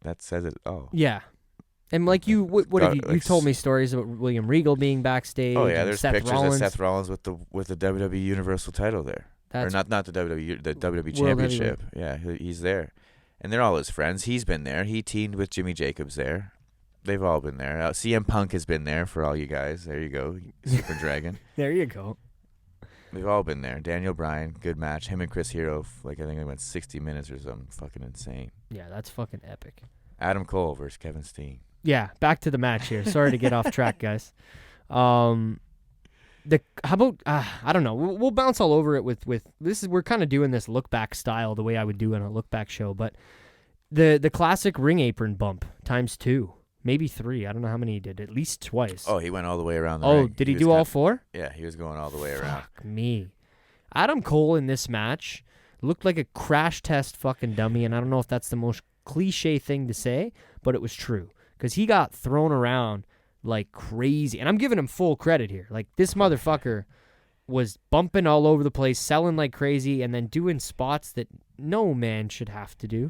that says it all. Yeah. And like you, what have you told me stories about William Regal being backstage. Oh yeah, and there's Seth pictures Rollins. of Seth Rollins with the WWE Universal title there, or not the WWE, the WWE World Championship. Yeah, he's there, and they're all his friends. He's been there. He teamed with Jimmy Jacobs there. They've all been there. CM Punk has been there for all you guys. There you go, Super Dragon. There you go. They've all been there. Daniel Bryan, good match. Him and Chris Hero, I think they went 60 minutes or something. Fucking insane. Yeah, that's fucking epic. Adam Cole versus Kevin Steen. Yeah, back to the match here. Sorry to get off track, guys. How about I don't know. We'll bounce all over it with this is we're kind of doing this look back style the way I would do in a look back show, but the classic ring apron bump ×2, maybe 3. I don't know how many he did. At least twice. Oh, he went all the way around the ring. Did he do all 4? Yeah, he was going all the way around. Fuck me. Adam Cole in this match looked like a crash test fucking dummy, and I don't know if that's the most cliche thing to say, but it was true. Because he got thrown around like crazy. And I'm giving him full credit here. Like, this motherfucker was bumping all over the place, selling like crazy, and then doing spots that no man should have to do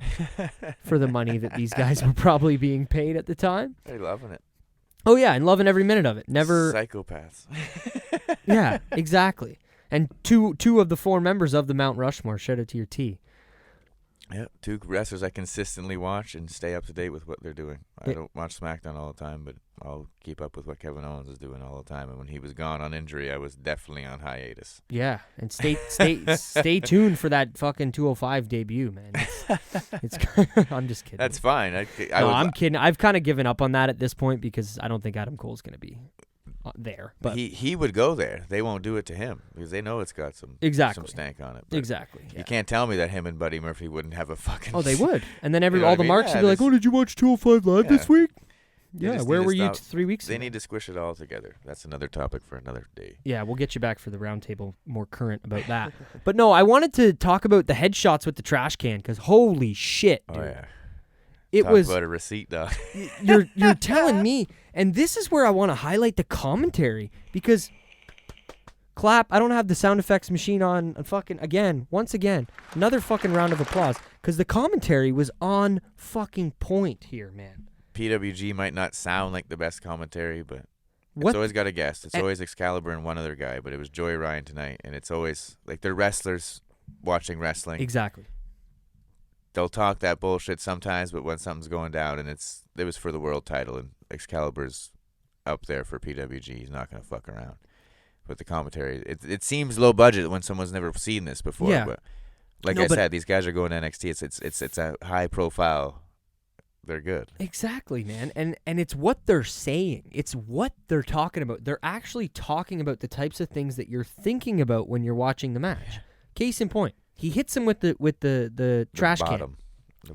for the money that these guys were probably being paid at the time. They're loving it. Oh, yeah, and loving every minute of it. Never. Psychopaths. Yeah, exactly. And two of the 4 members of the Mount Rushmore. Shout out to your T. Yeah, 2 wrestlers I consistently watch and stay up to date with what they're doing. I don't watch SmackDown all the time, but I'll keep up with what Kevin Owens is doing all the time. And when he was gone on injury, I was definitely on hiatus. Yeah, and stay tuned for that fucking 205 debut, man. It's I'm just kidding. That's fine. I'm kidding. I've kind of given up on that at this point because I don't think Adam Cole's going to be there. But he would go there. They won't do it to him because they know it's got some stank on it. But exactly. Yeah. You can't tell me that him and Buddy Murphy wouldn't have a fucking. Oh, they would. And then You know all what the I mean? marks Yeah, would be like, "Oh, did you watch 205 Live this week?" Yeah, where were you 3 weeks ago? They need to squish it all together. That's another topic for another day. Yeah, we'll get you back for the roundtable more current about that. But no, I wanted to talk about the headshots with the trash can because holy shit, dude. Oh yeah. It was about a receipt, dog. You're telling me, and this is where I want to highlight the commentary because clap. I don't have the sound effects machine on. Once again, another fucking round of applause because the commentary was on fucking point here, man. PWG might not sound like the best commentary, but it's always got a guest. It's always Excalibur and one other guy, but it was Joey Ryan tonight, and it's always like they're wrestlers watching wrestling. Exactly. They'll talk that bullshit sometimes, but when something's going down and it was for the world title and Excalibur's up there for PWG, he's not going to fuck around. But the commentary, it seems low budget when someone's never seen this before. Yeah. But like I said, these guys are going to NXT. It's a high profile. They're good. Exactly, man. And it's what they're saying. It's what they're talking about. They're actually talking about the types of things that you're thinking about when you're watching the match. Case in point. He hits him with the trash can.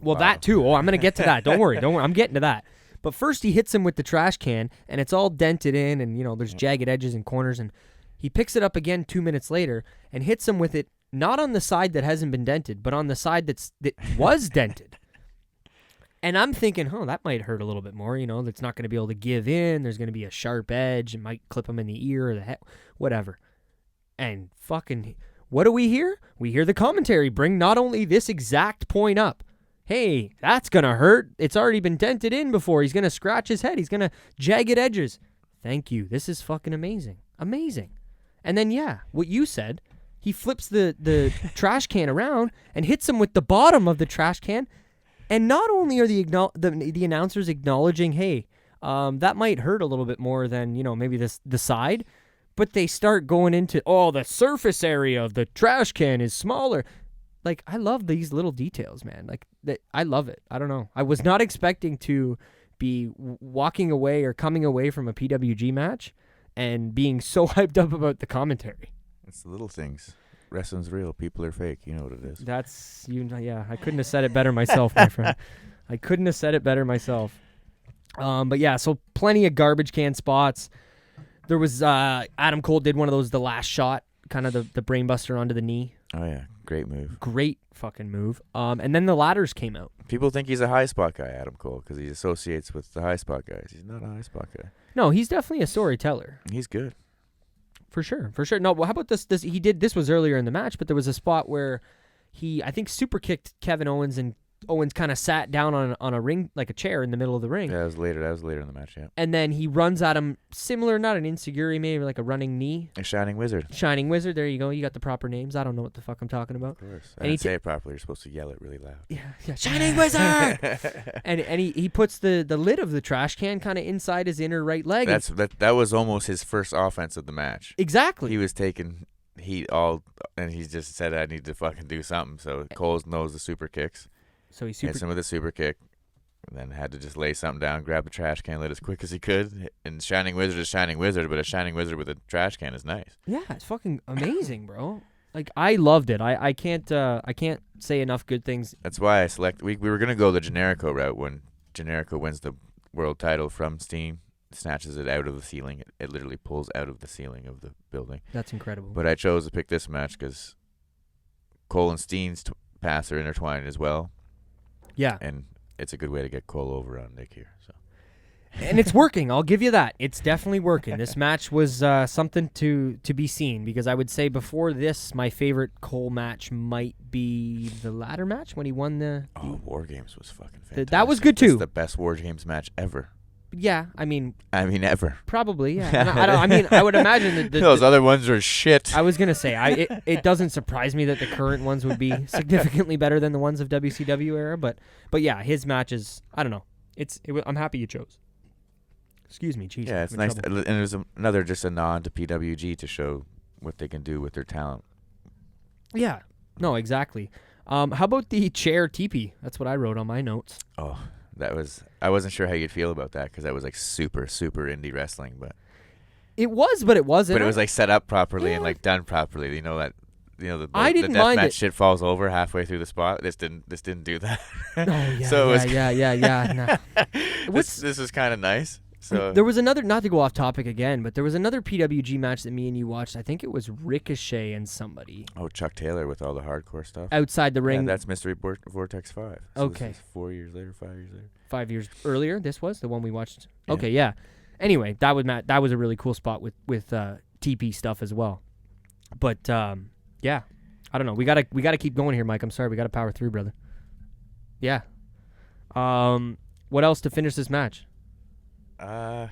Well, that too. Oh, I'm going to get to that. Don't worry. I'm getting to that. But first he hits him with the trash can, and it's all dented in, and, there's jagged edges and corners, and he picks it up again 2 minutes later and hits him with it not on the side that hasn't been dented, but on the side that was dented. And I'm thinking, that might hurt a little bit more, that's not going to be able to give in. There's going to be a sharp edge. It might clip him in the ear or the head, whatever. And fucking... What do we hear? We hear the commentary bring not only this exact point up. Hey, that's going to hurt. It's already been dented in before. He's going to scratch his head. He's going to jagged edges. Thank you. This is fucking amazing. Amazing. And then, what you said, he flips the trash can around and hits him with the bottom of the trash can. And not only are the announcers acknowledging, hey, that might hurt a little bit more than, maybe the side, but they start going into, the surface area of the trash can is smaller. Like, I love these little details, man. Like, I love it. I don't know. I was not expecting to be walking away or coming away from a PWG match and being so hyped up about the commentary. It's the little things. Wrestling's real. People are fake. You know what it is. That's, I couldn't have said it better myself, my friend. I couldn't have said it better myself. But yeah, so plenty of garbage can spots. There was Adam Cole did one of those, the last shot, kind of the brainbuster onto the knee. Oh yeah, great move. Great fucking move. And then the ladders came out. People think he's a high spot guy, Adam Cole, because he associates with the high spot guys. He's not a high spot guy. No, he's definitely a storyteller. He's good. For sure. No, well, how about this? This was earlier in the match, but there was a spot where he, I think, super kicked Kevin Owens and Owens kind of sat down on a ring, like a chair in the middle of the ring. Yeah, that was later in the match, yeah. And then he runs at him similar, not an enziguri, maybe like a running knee. A Shining Wizard. Shining Wizard, there you go. You got the proper names. I don't know what the fuck I'm talking about. Of course. And I didn't say it properly. You're supposed to yell it really loud. Yeah. Shining Wizard! and he puts the lid of the trash can kind of inside his inner right leg. That was almost his first offense of the match. Exactly. He was taking heat all, and he just said, I need to fucking do something. So Cole knows the super kicks. So he hits him with a super kick, and then had to just lay something down, grab the trash can, lit as quick as he could. And Shining Wizard is Shining Wizard, but a Shining Wizard with a trash can is nice. Yeah, it's fucking amazing, bro. Like, I loved it. I can't say enough good things. That's why I select. We were gonna go the Generico route when Generico wins the world title from Steen, snatches it out of the ceiling. It literally pulls out of the ceiling of the building. That's incredible. But I chose to pick this match because Cole and Steen's paths are intertwined as well. Yeah. And it's a good way to get Cole over on Nick here. So. And it's working. I'll give you that. It's definitely working. This match was something to be seen, because I would say before this, my favorite Cole match might be the ladder match when he won the... War Games was fucking fantastic. That was good, too. It's the best War Games match ever. Yeah, I mean, ever. Probably, yeah. I would imagine that those other ones are shit. I was gonna say, it doesn't surprise me that the current ones would be significantly better than the ones of WCW era, but yeah, his matches, I don't know. I'm happy you chose. Excuse me, jeez. Yeah, it's nice, and there's another just a nod to PWG to show what they can do with their talent. Yeah, no, exactly. How about the chair teepee? That's what I wrote on my notes. Oh. I wasn't sure how you'd feel about that, because that was like super, super indie wrestling, but it was, but it wasn't. But it was like set up properly and like done properly. You know that, the I didn't mind deathmatch it. Shit falls over halfway through the spot. This didn't do that. Oh yeah, so yeah. This was kind of nice. So there was another, not to go off topic again, but there was another PWG match that me and you watched. I think it was Ricochet and somebody. Oh, Chuck Taylor with all the hardcore stuff outside the ring. Yeah, that's Mystery Vortex 5. So okay. This is 4 years later, 5 years later. 5 years earlier. This was the one we watched. Yeah. Okay, yeah. Anyway, that was a really cool spot with TP stuff as well. But yeah, I don't know. We gotta keep going here, Mike. I'm sorry, we gotta power through, brother. Yeah. What else to finish this match? I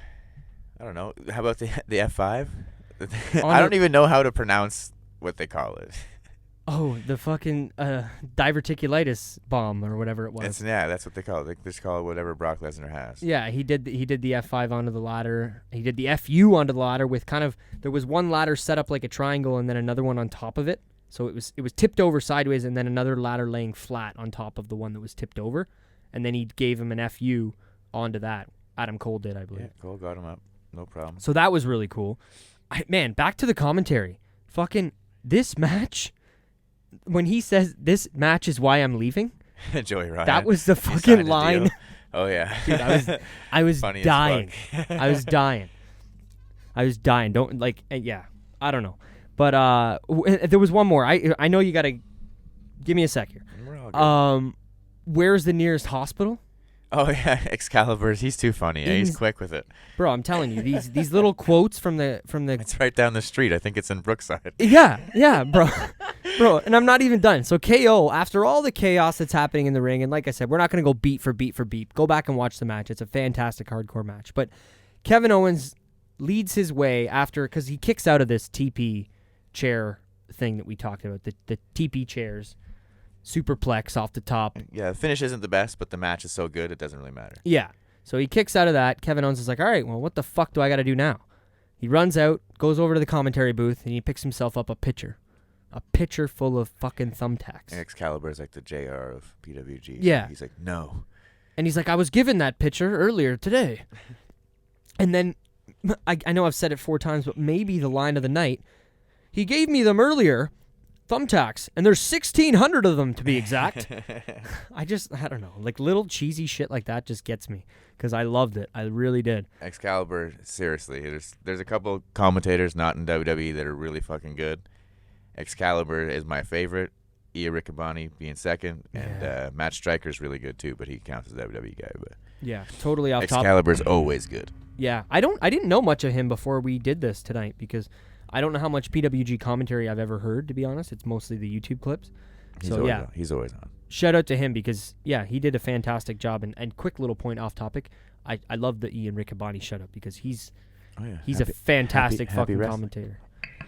don't know. How about the F5? I don't even know how to pronounce what they call it. Oh, the fucking diverticulitis bomb or whatever it was. That's what they call it. They just call it whatever Brock Lesnar has. Yeah, he did the F5 onto the ladder. He did the FU onto the ladder with there was one ladder set up like a triangle and then another one on top of it. So it was tipped over sideways and then another ladder laying flat on top of the one that was tipped over. And then he gave him an FU onto that. Adam Cole did, I believe. Yeah, Cole got him up. No problem. So that was really cool. Man, back to the commentary. Fucking this match, when he says, this match is why I'm leaving. Joey Ryan. That was the fucking line. Oh, yeah. Dude, I was dying. I was dying. Don't, like, yeah. I don't know. But there was one more. I know you got to give me a sec here. We're all good. Where's the nearest hospital? Oh yeah, Excalibur. He's too funny. Yeah, he's quick with it, bro. I'm telling you, these little quotes from the. It's right down the street. I think it's in Brookside. Yeah, bro. And I'm not even done. So KO, after all the chaos that's happening in the ring, and like I said, we're not gonna go beat for beat for beat. Go back and watch the match. It's a fantastic hardcore match. But Kevin Owens leads his way because he kicks out of this TP chair thing that we talked about. The TP chairs. Superplex off the top. Yeah, the finish isn't the best, but the match is so good it doesn't really matter. Yeah. So he kicks out of that. Kevin Owens is like, all right, well, what the fuck do I got to do now? He runs out, goes over to the commentary booth, and he picks himself up a pitcher. A pitcher full of fucking thumbtacks. And Excalibur is like the JR of PWG. So yeah. He's like, no. And he's like, I was given that pitcher earlier today. And then, I know I've said it 4 times, but maybe the line of the night, he gave me them earlier, thumbtacks, and there's 1,600 of them to be exact. I don't know, like little cheesy shit like that just gets me because I loved it. I really did. Excalibur, seriously, there's a couple commentators not in WWE that are really fucking good. Excalibur is my favorite. Iya Riccaboni being second, and Matt Striker's really good too, but he counts as a WWE guy. But yeah, totally off top. Excalibur's always good. Yeah, I didn't know much of him before we did this tonight because I don't know how much PWG commentary I've ever heard, to be honest. It's mostly the YouTube clips. He's always on. Shout out to him because, he did a fantastic job. And quick little point off topic, I love the Ian Riccaboni shut-up because he's a fantastic fucking commentator.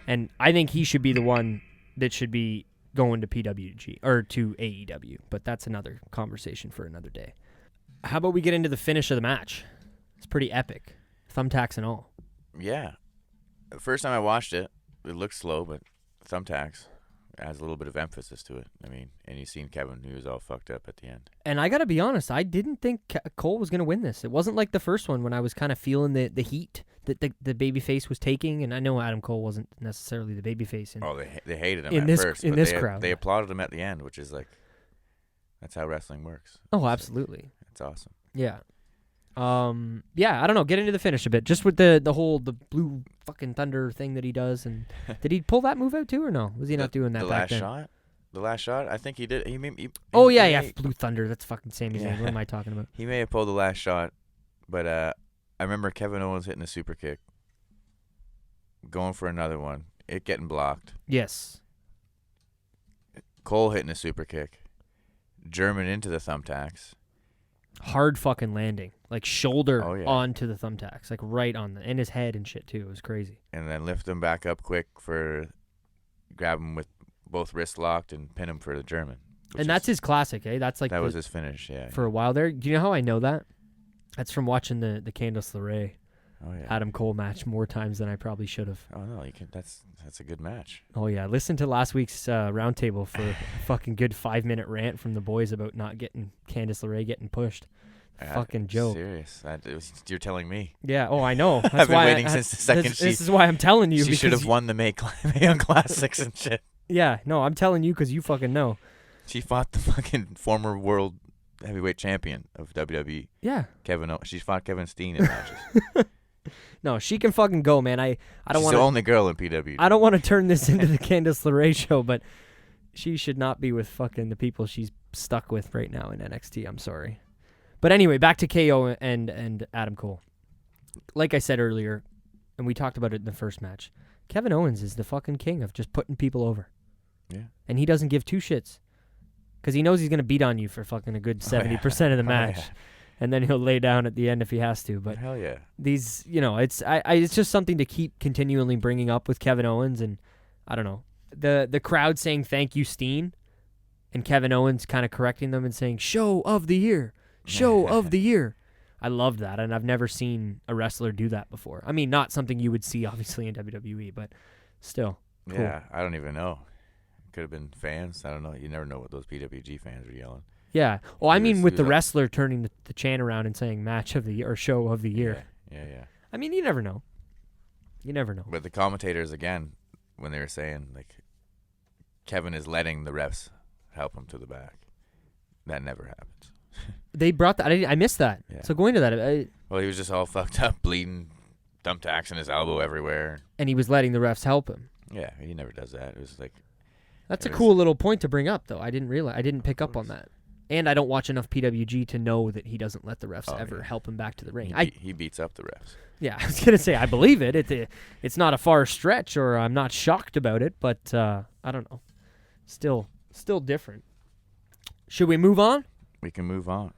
And I think he should be the one that should be going to PWG or to AEW. But that's another conversation for another day. How about we get into the finish of the match? It's pretty epic. Thumbtacks and all. Yeah. The first time I watched it, it looked slow, but thumbtacks adds a little bit of emphasis to it. I mean, and you seen Kevin, he was all fucked up at the end. And I got to be honest, I didn't think Cole was going to win this. It wasn't like the first one when I was kind of feeling the heat that the babyface was taking. And I know Adam Cole wasn't necessarily the babyface. They hated him at first. In this crowd. They applauded him at the end, which is like, that's how wrestling works. Oh, absolutely. It's awesome. Yeah. I don't know. Get into the finish a bit. Just with the blue fucking thunder thing that he does. And did he pull that move out too or no? Was he not doing that back then? The last shot? I think he did. Blue thunder. That's fucking Sammy's name. What am I talking about? He may have pulled the last shot, but I remember Kevin Owens hitting a super kick, going for another one, it getting blocked. Yes. Cole hitting a super kick, German into the thumbtacks. Hard fucking landing. Like shoulder onto the thumbtacks. Like right on and his head and shit too. It was crazy. And then lift him back up quick grab him with both wrists locked and pin him for the German. And that's his classic, eh? That's like that was his finish, yeah. For a while there. Do you know how I know that? That's from watching the Candice LeRae Adam Cole match more times than I probably should have. Oh no, you can. That's a good match. Oh yeah, listen to last week's roundtable for a fucking good 5-minute rant from the boys about not getting Candice LeRae getting pushed. Fucking joke. Serious? You're telling me? Yeah. Oh, I know. That's I've been why waiting since the second. This is why I'm telling you. She should have won the Mae Young Classics and shit. Yeah. No, I'm telling you because you fucking know. She fought the fucking former world heavyweight champion of WWE. Yeah. Kevin Owens. She fought Kevin Steen in matches. No, she can fucking go, man. I don't want. She's the only girl in PWG. I don't want to turn this into the Candice LeRae show, but she should not be with fucking the people she's stuck with right now in NXT. I'm sorry. But anyway, back to KO and Adam Cole. Like I said earlier, and we talked about it in the first match, Kevin Owens is the fucking king of just putting people over. Yeah. And he doesn't give two shits. Because he knows he's going to beat on you for fucking a good 70% of the match. Yeah. And then he'll lay down at the end if he has to. But hell yeah. These, it's just something to keep continually bringing up with Kevin Owens. And I don't know. The crowd saying thank you, Steen. And Kevin Owens kind of correcting them and saying, show of the year. Show of the year. I love that. And I've never seen a wrestler do that before. I mean, not something you would see, obviously, in WWE, but still. Cool. Yeah, I don't even know. Could have been fans. I don't know. You never know what those PWG fans are yelling. Yeah. Well, I mean, with the wrestler turning the chant around and saying match of the year or show of the year. Yeah. I mean, you never know. You never know. But the commentators, again, when they were saying, like, Kevin is letting the refs help him to the back, that never happens. They brought that. I missed that. Yeah. So going to that. Well, he was just all fucked up, bleeding, thumbtacks in his elbow everywhere. And he was letting the refs help him. Yeah, he never does that. It was like. That's a cool little point to bring up, though. I didn't pick up on that. And I don't watch enough PWG to know that he doesn't let the refs ever help him back to the ring. He beats up the refs. Yeah, I was going to say, I believe it. It's not a far stretch, or I'm not shocked about it, but I don't know. Still different. Should we move on? We can move on.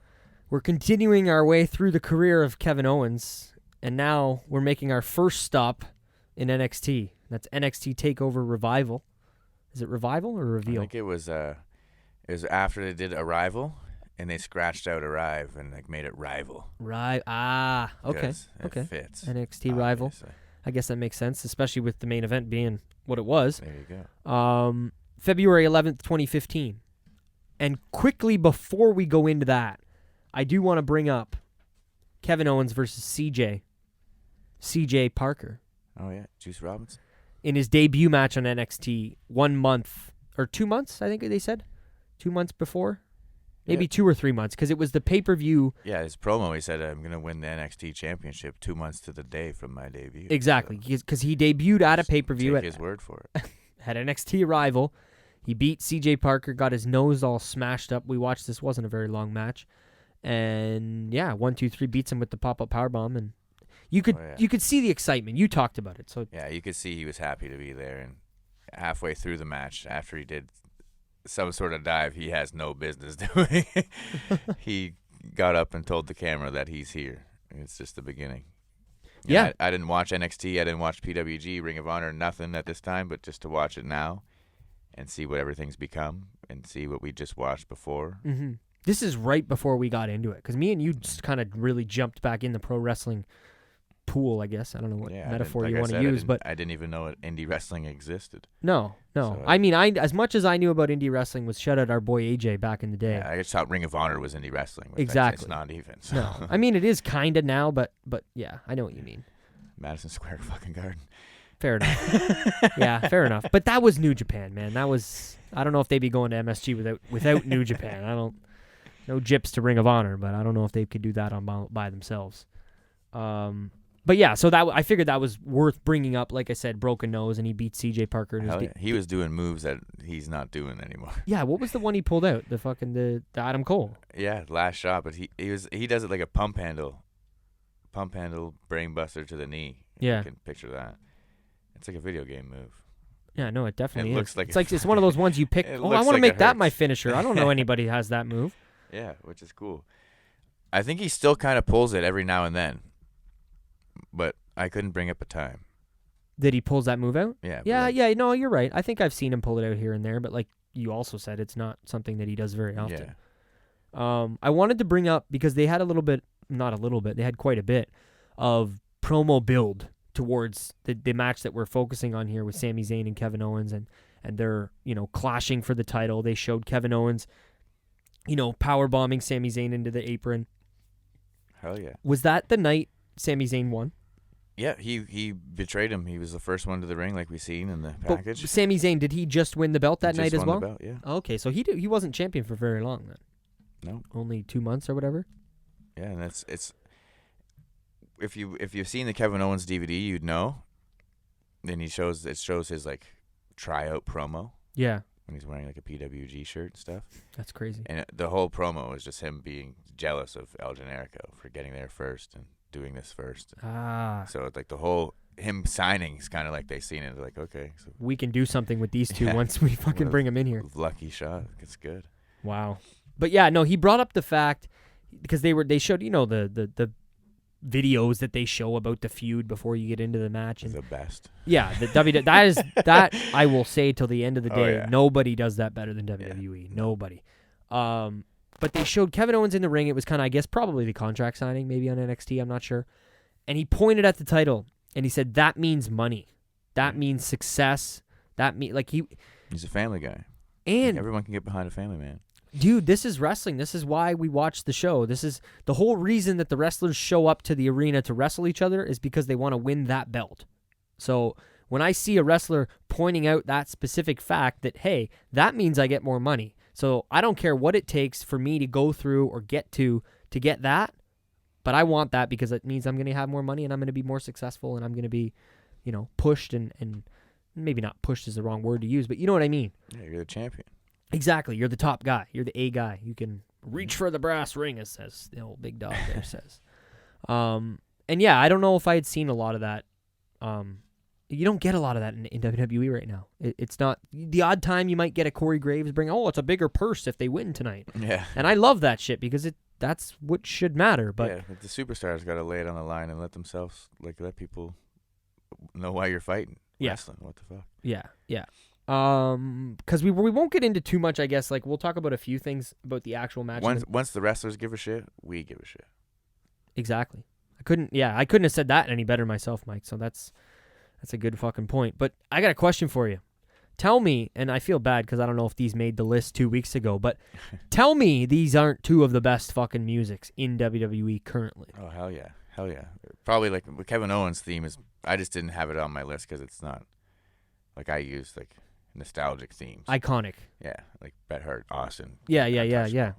We're continuing our way through the career of Kevin Owens, and now we're making our first stop in NXT. That's NXT TakeOver Revival. Is it Revival or Reveal? I think it was after they did Arrival, and they scratched out Arrive and made it Rival. Okay. It fits. NXT Rival. I guess that makes sense, especially with the main event being what it was. There you go. February 11th, 2015. And quickly before we go into that, I do want to bring up Kevin Owens versus CJ Parker. Oh, yeah. Juice Robinson. In his debut match on NXT 1 month, or 2 months, I think they said. 2 months before? Maybe 2 or 3 months, because it was the pay-per-view. Yeah, his promo, he said, I'm going to win the NXT Championship 2 months to the day from my debut. Exactly, because he debuted at a pay-per-view. Take his word for it. At NXT Arrival. He beat CJ Parker, got his nose all smashed up. We watched this, wasn't a very long match. And, 1, 2, 3, beats him with the pop-up powerbomb, and you could see the excitement. You talked about it. So yeah, you could see he was happy to be there. And halfway through the match, after he did some sort of dive he has no business doing. He got up and told the camera that he's here. It's just the beginning. Yeah. I didn't watch NXT. I didn't watch PWG, Ring of Honor, nothing at this time, but just to watch it now and see what everything's become and see what we just watched before. Mm-hmm. This is right before we got into it, because me and you just kind of really jumped back in the pro wrestling pool, I guess. I don't know what metaphor you want to use, but I didn't even know indie wrestling existed. No. So, I mean, as much as I knew about indie wrestling was shout out our boy AJ back in the day. Yeah, I just thought Ring of Honor was indie wrestling. Exactly. It's not even. So. No, I mean it is kind of now, but yeah, I know what you mean. Madison Square fucking Garden. Fair enough. Yeah, fair enough. But that was New Japan, man. I don't know if they'd be going to MSG without New Japan. No gyps to Ring of Honor, but I don't know if they could do that by themselves. But yeah, so I figured that was worth bringing up. Like I said, broken nose, and he beat CJ Parker. He was doing moves that he's not doing anymore. Yeah, what was the one he pulled out? The Adam Cole. Yeah, last shot, but he does it like a pump handle brain buster to the knee. Yeah, you can picture that. It's like a video game move. Yeah, no, it definitely is. Looks like it's one of those ones you pick. I want to make that my finisher. I don't know anybody has that move. Yeah, which is cool. I think he still kind of pulls it every now and then, but I couldn't bring up a time. That he pulls that move out? Yeah. Yeah. No, you're right. I think I've seen him pull it out here and there, but like you also said, it's not something that he does very often. Yeah. I wanted to bring up, because they had they had quite a bit of promo build towards the match that we're focusing on here with Sami Zayn and Kevin Owens, and they're, clashing for the title. They showed Kevin Owens, power bombing Sami Zayn into the apron. Hell yeah. Was that the night Sami Zayn won? Yeah, he betrayed him. He was the first one to the ring, like we seen in the package. But Sami Zayn, did he just win the belt that night as well? The belt, yeah. Okay, so he wasn't champion for very long then. No. Only 2 months or whatever. Yeah, and it's if you've seen the Kevin Owens DVD, you'd know. Then it shows his like tryout promo. Yeah. When he's wearing like a PWG shirt and stuff. That's crazy. And the whole promo is just him being jealous of El Generico for getting there first and doing this first. So it's like the whole him signing is kind of like they seen it. They're like, okay, so we can do something with these two once we fucking bring them in here. Lucky shot. It's good. Wow. But yeah, no, he brought up the fact, because they showed the videos that they show about the feud before you get into the match. And the best. Yeah, that I will say till the end of the day. Yeah. Nobody does that better than WWE. Yeah. Nobody. But they showed Kevin Owens in the ring. It was kind of, I guess, probably the contract signing, maybe on NXT. I'm not sure. And he pointed at the title and he said, "That means money. That means success. He's a family guy. And everyone can get behind a family man. Dude, this is wrestling. This is why we watch the show. This is the whole reason that the wrestlers show up to the arena to wrestle each other, is because they want to win that belt. So when I see a wrestler pointing out that specific fact that, hey, that means I get more money. So I don't care what it takes for me to go through or get to get that, but I want that because it means I'm going to have more money and I'm going to be more successful and I'm going to be, pushed and maybe not pushed is the wrong word to use, but you know what I mean. Yeah, you're the champion. Exactly. You're the top guy. You're the A guy. You can reach for the brass ring, as says the old big dog there says. And yeah, I don't know if I had seen a lot of that. You don't get a lot of that in WWE right now. It's not the odd time you might get a Corey Graves bring, it's a bigger purse if they win tonight. Yeah. And I love that shit because that's what should matter. But the superstars got to lay it on the line and let people know why you're fighting. Yeah. Wrestling. What the fuck? Yeah. Yeah. Because we won't get into too much, I guess. Like, we'll talk about a few things about the actual match. Once the wrestlers give a shit, we give a shit. Exactly. I couldn't have said that any better myself, Mike. So that's a good fucking point. But I got a question for you. Tell me, and I feel bad because I don't know if these made the list 2 weeks ago, but tell me these aren't two of the best fucking musics in WWE currently. Oh, hell yeah. Hell yeah. Probably like Kevin Owens' theme is, I just didn't have it on my list because it's not, like I use like nostalgic themes. Iconic. Yeah, like Bret Hart, Austin. Yeah.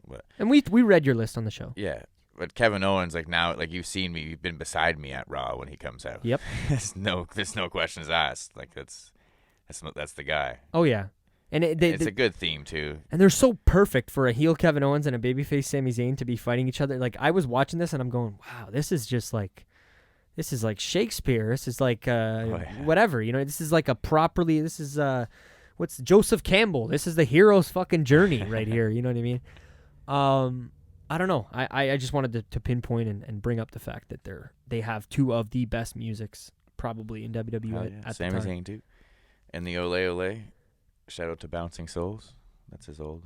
But, and we read your list on the show. Yeah. But Kevin Owens, like now, like you've seen me, you've been beside me at Raw when he comes out. Yep. There's no questions asked. Like that's the guy. Oh yeah, and it's a good theme too. And they're so perfect for a heel Kevin Owens and a babyface Sami Zayn to be fighting each other. Like I was watching this and I'm going, wow, this is like Shakespeare. This is like whatever, This is like what's Joseph Campbell? This is the hero's fucking journey right here. You know what I mean? I don't know. I just wanted to pinpoint and bring up the fact that they have two of the best musics probably in WWE at the time. Sami Zayn too. And the Ole Ole, shout out to Bouncing Souls. That's his old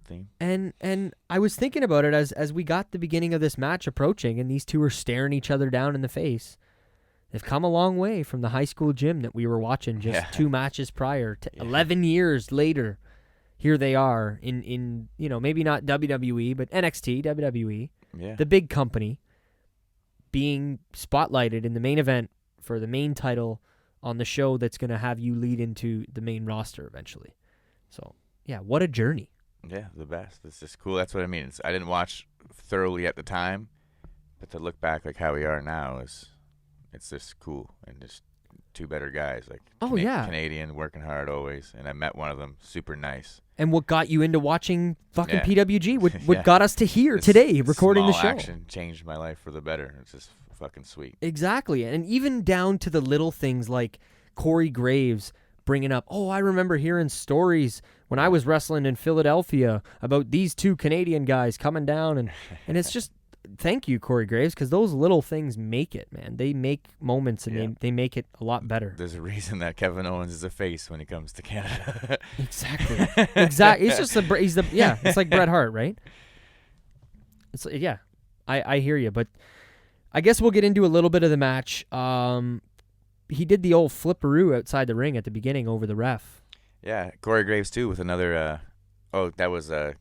theme. And I was thinking about it as we got the beginning of this match approaching, and these two are staring each other down in the face. They've come a long way from the high school gym that we were watching just 2 matches prior. 11 years later, here they are in maybe not WWE, but NXT, WWE, the big company, being spotlighted in the main event for the main title on the show that's going to have you lead into the main roster eventually. So, yeah, what a journey. Yeah, the best. It's just cool. That's what I mean. I didn't watch thoroughly at the time, but to look back like how we are now it's just cool, and just two better guys. Like Canadian, working hard always, and I met one of them, super nice. And what got you into watching fucking PWG? What got us to here today, recording the show? Action changed my life for the better. It's just fucking sweet. Exactly, and even down to the little things like Corey Graves bringing up, I remember hearing stories when I was wrestling in Philadelphia about these two Canadian guys coming down, and it's just, thank you, Corey Graves, because those little things make it, man. They make moments, and they make it a lot better. There's a reason that Kevin Owens is a face when he comes to Canada. Exactly. He's just it's like Bret Hart, right? It's I hear you, but I guess we'll get into a little bit of the match. He did the old flipperoo outside the ring at the beginning over the ref. Yeah, Corey Graves too with another. That was Sami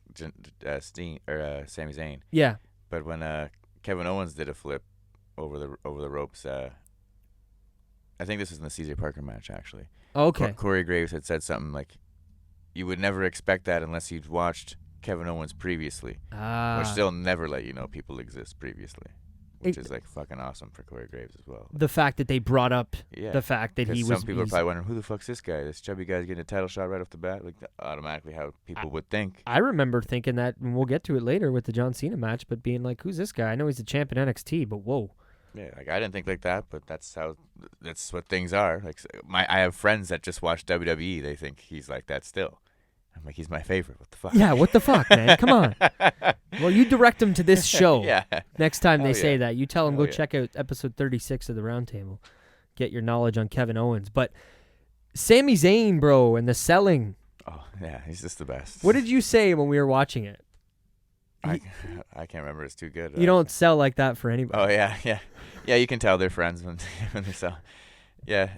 Zayn. Yeah. But when Kevin Owens did a flip over the ropes, I think this was in the CJ Parker match actually. Okay. Corey Graves had said something like, "You would never expect that unless you'd watched Kevin Owens previously," which still never let you know people exist previously. Which is like fucking awesome for Corey Graves as well. The fact that they brought up the fact that he was. Some people are probably wondering, who the fuck's this guy? This chubby guy's getting a title shot right off the bat? Like automatically how people would think. I remember thinking that, and we'll get to it later with the John Cena match, but being like, who's this guy? I know he's a champ in NXT, but whoa. Yeah, like I didn't think like that, but that's what things are. Like I have friends that just watch WWE. They think he's like that still. I'm like, he's my favorite. What the fuck? Yeah, what the fuck, man? Come on. Well, you direct them to this show. Next time they say that, you tell them, go check out episode 36 of the Roundtable. Get your knowledge on Kevin Owens. But Sami Zayn, bro, and the selling. Oh, yeah, he's just the best. What did you say when we were watching it? I can't remember. It's too good. You don't sell like that for anybody. Oh, yeah. Yeah, you can tell they're friends when they sell. Yeah,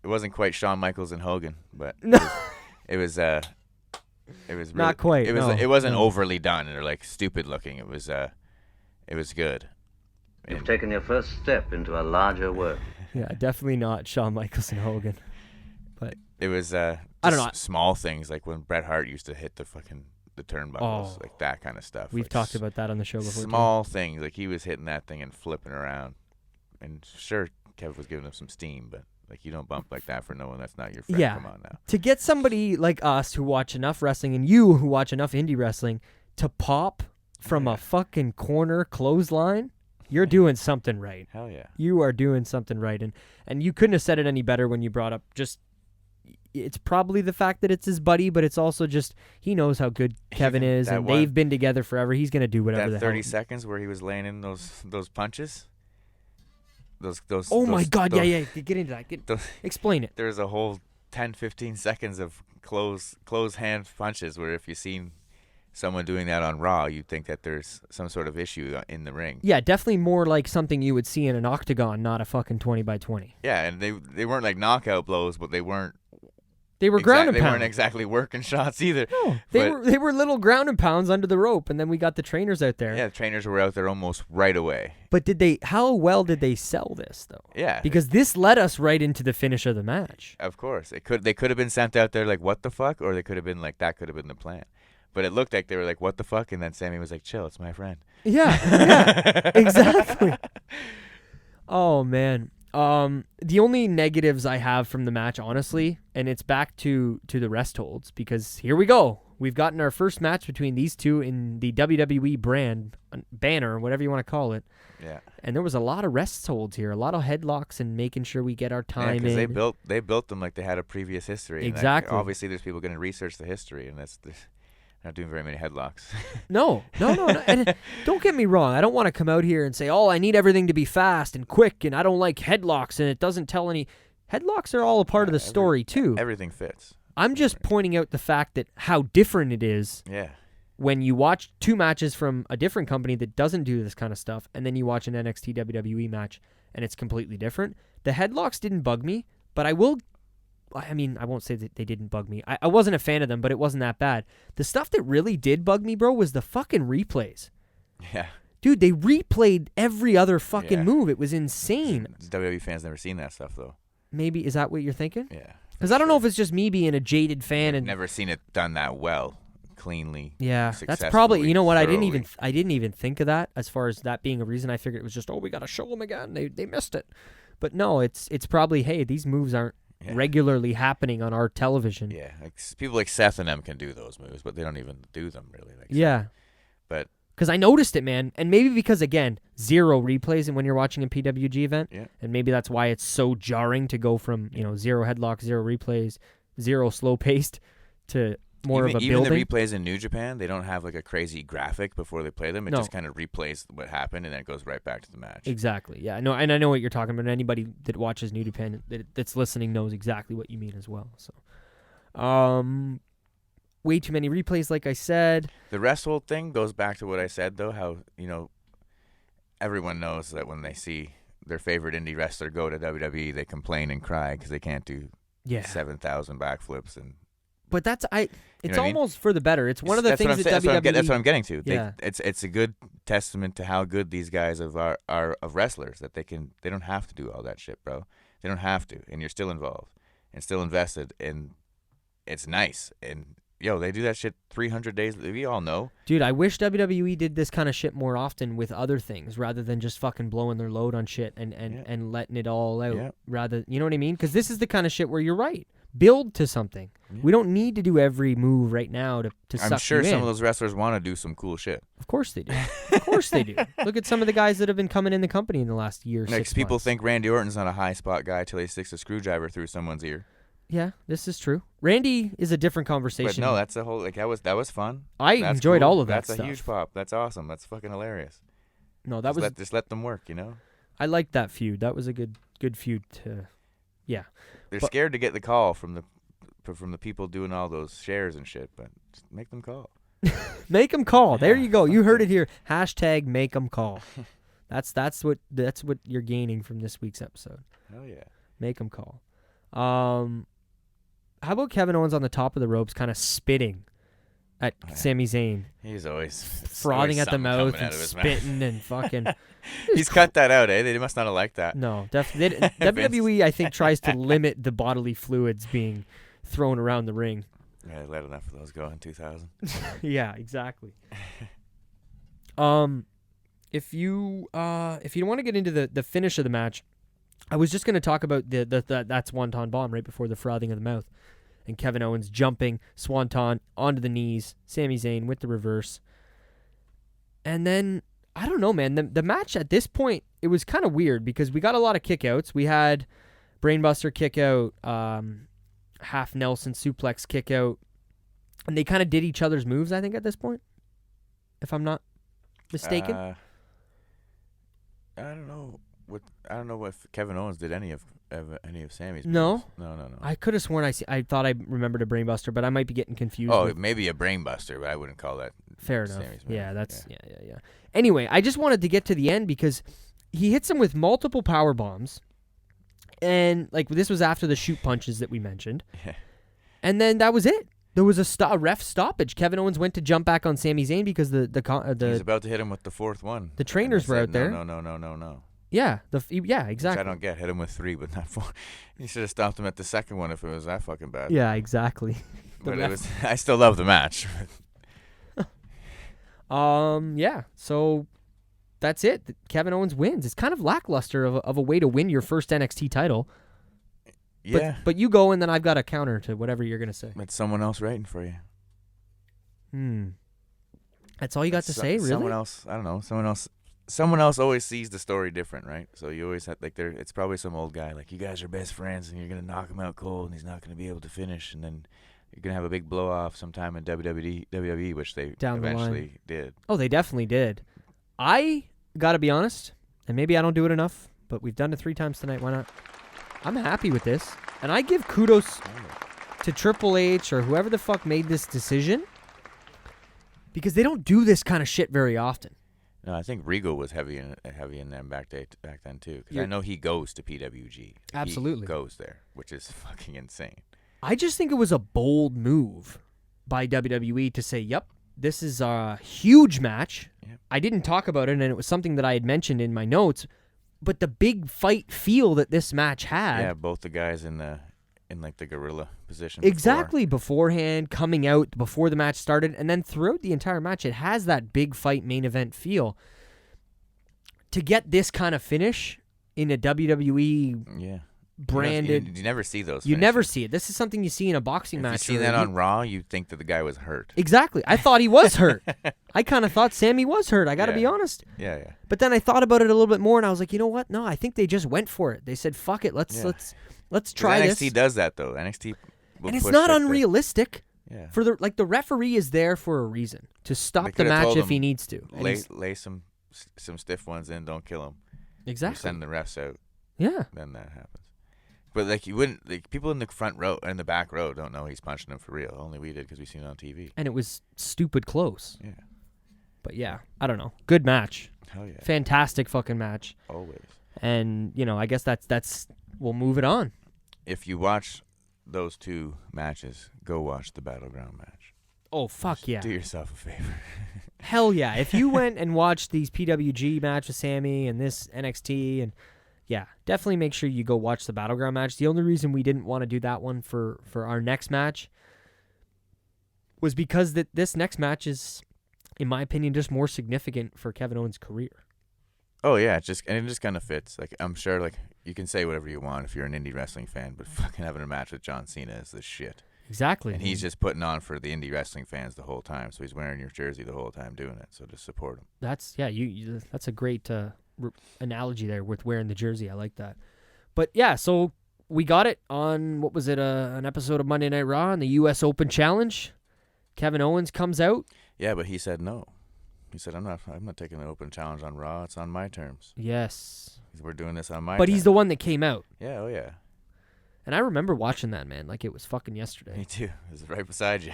it wasn't quite Shawn Michaels and Hogan, but it was really, not quite. It wasn't overly done or like stupid looking. It was good. You've taken your first step into a larger work. Yeah, definitely not Shawn Michaels and Hogan. But it was I don't know, small things like when Bret Hart used to hit the turnbuckles, like that kind of stuff. We've talked about that on the show before. Small things, like he was hitting that thing and flipping around. And sure, Kev was giving him some steam, but like, you don't bump like that for no one that's not your friend. Yeah. Come on now. To get somebody like us who watch enough wrestling, and you who watch enough indie wrestling, to pop from a fucking corner clothesline, you're doing something right. Hell yeah. You are doing something right. And you couldn't have said it any better when you brought up just, it's probably the fact that it's his buddy, but it's also just, he knows how good Kevin is, and they've been together forever. He's going to do whatever the hell. 30 seconds where he was laying in those punches. My God, yeah. Get into that. Explain it. There's a whole 10, 15 seconds of close hand punches where if you've seen someone doing that on Raw, you'd think that there's some sort of issue in the ring. Yeah, definitely more like something you would see in an octagon, not a fucking 20x20. Yeah, and they weren't like knockout blows, but they weren't. They were ground and pound. They weren't exactly working shots either. No, they were little ground and pounds under the rope, and then we got the trainers out there. Yeah, the trainers were out there almost right away. But how well did they sell this though? Yeah, because this led us right into the finish of the match. Of course, they could have been sent out there like, what the fuck, or they could have been like, that could have been the plan. But it looked like they were like, what the fuck, and then Sammy was like, chill, it's my friend. Yeah, exactly. Oh man. The only negatives I have from the match, honestly, and it's back to the rest holds, because here we go. we've gotten our first match between these two in the WWE banner, whatever you want to call it. Yeah. And there was a lot of rest holds here, a lot of headlocks and making sure we get our time in. Because they built them like they had a previous history. Exactly. And obviously, there's people going to research the history, and they're not doing very many headlocks. No. And don't get me wrong. I don't want to come out here and say, I need everything to be fast and quick, and I don't like headlocks, and it doesn't tell any. Headlocks are all a part of the story, too. Everything fits. I'm just pointing out the fact that how different it is. Yeah. When you watch two matches from a different company that doesn't do this kind of stuff, and then you watch an NXT WWE match, and it's completely different. The headlocks didn't bug me, but I won't say that they didn't bug me. I wasn't a fan of them, but it wasn't that bad. The stuff that really did bug me, bro, was the fucking replays. Yeah. Dude, they replayed every other fucking move. It was insane. WWE fans never seen that stuff, though. Maybe, is that what you're thinking? Yeah. Because I don't know if it's just me being a jaded fan. I've never seen it done that well, cleanly. Yeah, that's probably, you know what, I didn't thoroughly. even think of that as far as that being a reason. I figured it was just, we got to show them again. They missed it. But no, it's probably, hey, these moves aren't regularly happening on our television. Yeah, like people like Seth and them can do those moves, but they don't even do them really. Like yeah. But because I noticed it, man. And maybe because, again, 0 replays and when you're watching a PWG event. Yeah. And maybe that's why it's so jarring to go from, 0 headlocks, 0 replays, 0 slow-paced to more of a building. Even the replays in New Japan, they don't have like a crazy graphic before they play them. It just kind of replays what happened and then it goes right back to the match. Exactly. Yeah. No, and I know what you're talking about. Anybody that watches New Japan that's listening knows exactly what you mean as well. So, way too many replays, like I said. The rest hold thing goes back to what I said, though, how, everyone knows that when they see their favorite indie wrestler go to WWE, they complain and cry because they can't do 7,000 backflips. But it's almost almost for the better. It's one of the things that WWE... That's what I'm getting to. Yeah. It's a good testament to how good these guys are of wrestlers, that they don't have to do all that shit, bro. They don't have to, and you're still involved and still invested, and it's nice. And they do that shit 300 days. We all know. Dude, I wish WWE did this kind of shit more often with other things rather than just fucking blowing their load on shit and letting it all out. Yeah. You know what I mean? Because this is the kind of shit where you're right. Build to something. Yeah. We don't need to do every move right now to suck I'm sure you some in. of those wrestlers want to do some cool shit. Of course they do. Of course they do. Look at some of the guys that have been coming in the company in the last year. Like people think Randy Orton's not a high spot guy till he sticks a screwdriver through someone's ear. Yeah, this is true. Randy is a different conversation. But no, that's the whole that was fun. That's enjoyed cool. all of that That's stuff. That's a huge pop. That's awesome. That's fucking hilarious. No, that just let them work, I liked that feud. That was a good feud to They're scared to get the call from the people doing all those shares and shit, but just make them call. Make them call. There you go. You heard it here. # make them call. That's what you're gaining from this week's episode. Oh yeah. Make them call. How about Kevin Owens on the top of the ropes kind of spitting at Sami Zayn? He's always frothing at the mouth and spitting and fucking... He's cut that out, eh? They must not have liked that. No. WWE, I think, tries to limit the bodily fluids being thrown around the ring. Yeah, let enough of those go in 2000. Yeah, exactly. If you want to get into the finish of the match, I was just going to talk about that Swanton bomb right before the frothing of the mouth. And Kevin Owens jumping, Swanton onto the knees, Sami Zayn with the reverse. And then, I don't know, man, the match at this point, it was kind of weird because we got a lot of kickouts. We had Brainbuster kickout, half Nelson suplex kickout, and they kind of did each other's moves, I think, at this point, if I'm not mistaken. I don't know if Kevin Owens did any of Sami's moves. No. No. I could have sworn I thought I remembered a Brainbuster, but I might be getting confused. Oh, maybe a Brainbuster, but I wouldn't call that. Fair enough. Sami's Yeah, that's yeah. Anyway, I just wanted to get to the end because he hits him with multiple power bombs, and like this was after the shoot punches that we mentioned, and then that was it. There was a ref stoppage. Kevin Owens went to jump back on Sami Zayn because the he's about to hit him with the fourth one. The trainers were out there. No. Yeah, exactly. Which I don't get. Hit him with 3, but not 4. You should have stopped him at the second one if it was that fucking bad. Yeah, exactly. But I still love the match. Yeah. So that's it. Kevin Owens wins. It's kind of lackluster of a way to win your first NXT title. Yeah. But you go, and then I've got a counter to whatever you're gonna say. It's someone else writing for you. That's all you got to say, really? Someone else, I don't know. Someone else always sees the story different, right? So you always have it's probably some old guy like, you guys are best friends, and you're gonna knock him out cold, and he's not gonna be able to finish, and then you're gonna have a big blow off sometime in WWE, which they eventually did. Oh, they definitely did. I gotta be honest, and maybe I don't do it enough, but we've done it 3 times tonight. Why not? I'm happy with this, and I give kudos to Triple H or whoever the fuck made this decision, because they don't do this kind of shit very often. No, I think Regal was heavy in them back then too, because I know he goes to PWG. Absolutely. He goes there, which is fucking insane. I just think it was a bold move by WWE to say, yep, this is a huge match. Yep. I didn't talk about it, and it was something that I had mentioned in my notes, but the big fight feel that this match had. Yeah, both the guys in the gorilla position. Exactly, beforehand, coming out before the match started, and then throughout the entire match, it has that big fight main event feel. To get this kind of finish in a WWE branded... You never see those. You never see it. This is something you see in a boxing match. If you see that on Raw, you'd think that the guy was hurt. Exactly. I thought he was hurt. I kind of thought Sammy was hurt. I got to be honest. Yeah. But then I thought about it a little bit more, and I was like, you know what? No, I think they just went for it. They said, fuck it. Let's try this. NXT does that, though. NXT will and it's push not that unrealistic. Yeah. For the referee is there for a reason, to stop the match if he needs to. Lay some stiff ones in, don't kill him. Exactly. You send the refs out. Yeah. Then that happens. But you wouldn't, people in the front row and the back row don't know he's punching them for real. Only we did because we seen it on TV. And it was stupid close. Yeah. But yeah, I don't know. Good match. Hell yeah. Fantastic fucking match. Always. And I guess that's we'll move it on. If you watch those 2 matches, go watch the Battleground match. Oh, fuck Just yeah. Do yourself a favor. Hell yeah. If you went and watched these PWG match with Sammy and this NXT, and yeah, definitely make sure you go watch the Battleground match. The only reason we didn't want to do that one for our next match was because this next match is, in my opinion, just more significant for Kevin Owens' career. Oh yeah, it just kind of fits. Like, I'm sure, like, you can say whatever you want if you're an indie wrestling fan, but fucking having a match with John Cena is the shit. Exactly. And he's just putting on for the indie wrestling fans the whole time, so he's wearing your jersey the whole time doing it. So just support him. That's that's a great analogy there with wearing the jersey. I like that. But yeah, so we got it on, what was it, an episode of Monday Night Raw on the U.S. Open Challenge. Kevin Owens comes out. Yeah, but he said no. He said, I'm not taking the Open Challenge on Raw. It's on my terms. Yes. We're doing this on my terms. But he's the one that came out. Yeah, oh yeah. And I remember watching that, man, like it was fucking yesterday. Me too. It was right beside you.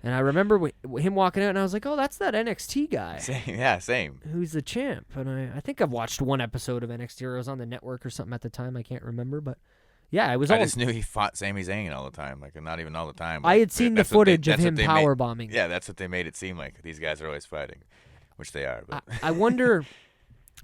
And I remember him walking out, and I was like, oh, that's that NXT guy. Same. Who's the champ. And I think I've watched one episode of NXT, or it was on the network or something at the time. I can't remember, but yeah, it was I just knew he fought Sami Zayn all the time, like, not even all the time. I had seen the footage of him powerbombing. Yeah, that's what they made it seem like. These guys are always fighting, which they are. But I wonder,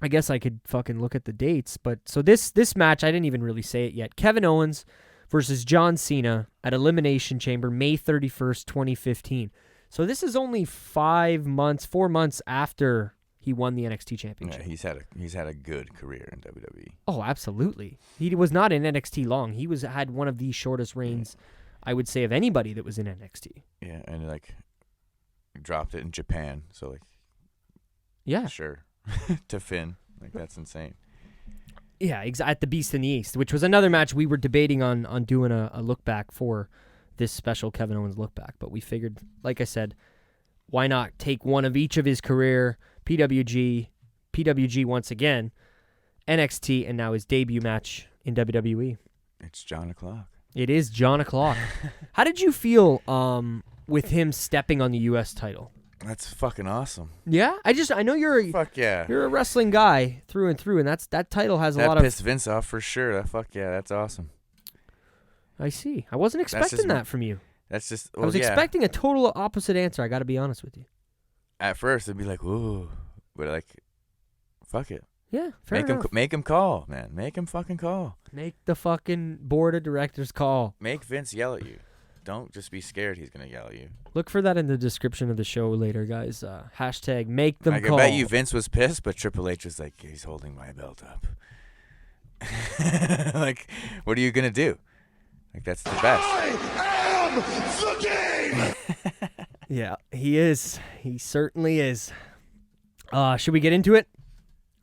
I guess I could fucking look at the dates, but so this match, I didn't even really say it yet. Kevin Owens versus John Cena at Elimination Chamber, May 31st, 2015. So this is only 4 months after he won the NXT Championship. Yeah, he's had a good career in WWE. Oh, absolutely. He was not in NXT long. He had one of the shortest reigns, I would say, of anybody that was in NXT. Yeah, and like dropped it in Japan, so like, yeah, sure, to Finn, like, that's insane. Yeah, at the Beast in the East, which was another match we were debating on doing a look back for this special Kevin Owens look back. But we figured, like I said, why not take one of each of his career, PWG once again, NXT, and now his debut match in WWE. It's John O'Clock. It is John O'Clock. How did you feel with him stepping on the U.S. title? That's fucking awesome. Yeah, I know you're a wrestling guy through and through, and that title has a lot of. That pissed Vince off for sure. That's awesome. I see. I wasn't expecting that from you. That's just. I was expecting a total opposite answer. I got to be honest with you. At first, it'd be like, "Whoa," but like, fuck it. Yeah, fair enough. Make him call, man. Make him fucking call. Make the fucking board of directors call. Make Vince yell at you. Don't just be scared he's going to yell at you. Look for that in the description of the show later, guys. Hashtag make them call. I bet you Vince was pissed, but Triple H was like, he's holding my belt up. Like, what are you going to do? Like, that's the best. I am the game! Yeah, he is. He certainly is. Should we get into it?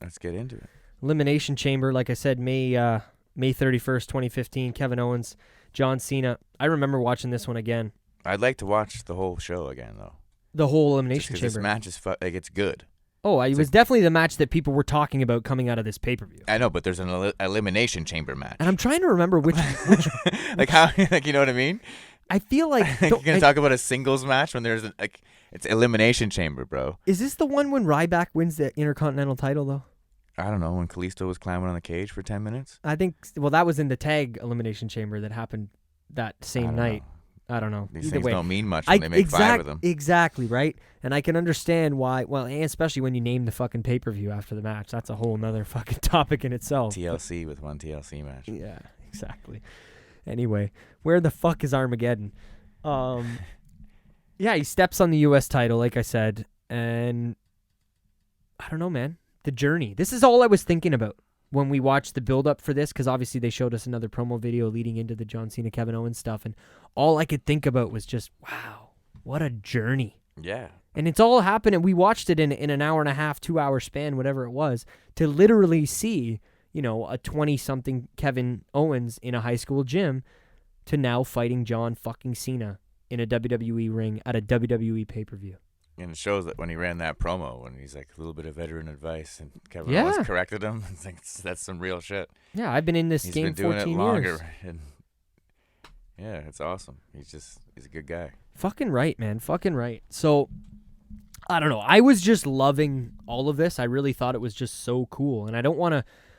Let's get into it. Elimination Chamber, like I said, May 31st, 2015. Kevin Owens, John Cena. I remember watching this one again. I'd like to watch the whole show again, though. The whole Elimination Just 'cause Chamber. this match is it's good. Oh, it was definitely the match that people were talking about coming out of this pay-per-view. I know, but there's an elimination chamber match. And I'm trying to remember which like how, like, you know what I mean? I feel like You're gonna talk about a singles match when there's it's elimination chamber, bro. Is this the one when Ryback wins the Intercontinental title though? I don't know, when Kalisto was climbing on the cage for 10 minutes. I think that was in the tag Elimination Chamber that happened that same night. I don't know. These Either things way, don't mean much when they make 5 of them. Exactly, right? And I can understand why, well, and especially when you name the fucking pay-per-view after the match. That's a whole nother fucking topic in itself. TLC with one TLC match. Yeah, exactly. Anyway, where the fuck is Armageddon? Yeah, he steps on the U.S. title, like I said, and I don't know, man. The journey. This is all I was thinking about when we watched the build-up for this, because obviously they showed us another promo video leading into the John Cena, Kevin Owens stuff, and all I could think about was just, wow, what a journey. Yeah. And it's all happened, and we watched it in an hour and a half, 2-hour span, whatever it was, to literally see, a 20-something Kevin Owens in a high school gym to now fighting John fucking Cena in a WWE ring at a WWE pay-per-view. And it shows that when he ran that promo, when he's like a little bit of veteran advice, and Kevin Yeah. Owens corrected him, it's like, that's some real shit. Yeah, I've been in this He's game been doing 14 it longer, years. and yeah, it's awesome. He's a good guy. Fucking right, man. Fucking right. So, I don't know. I was just loving all of this. I really thought it was just so cool. And I don't want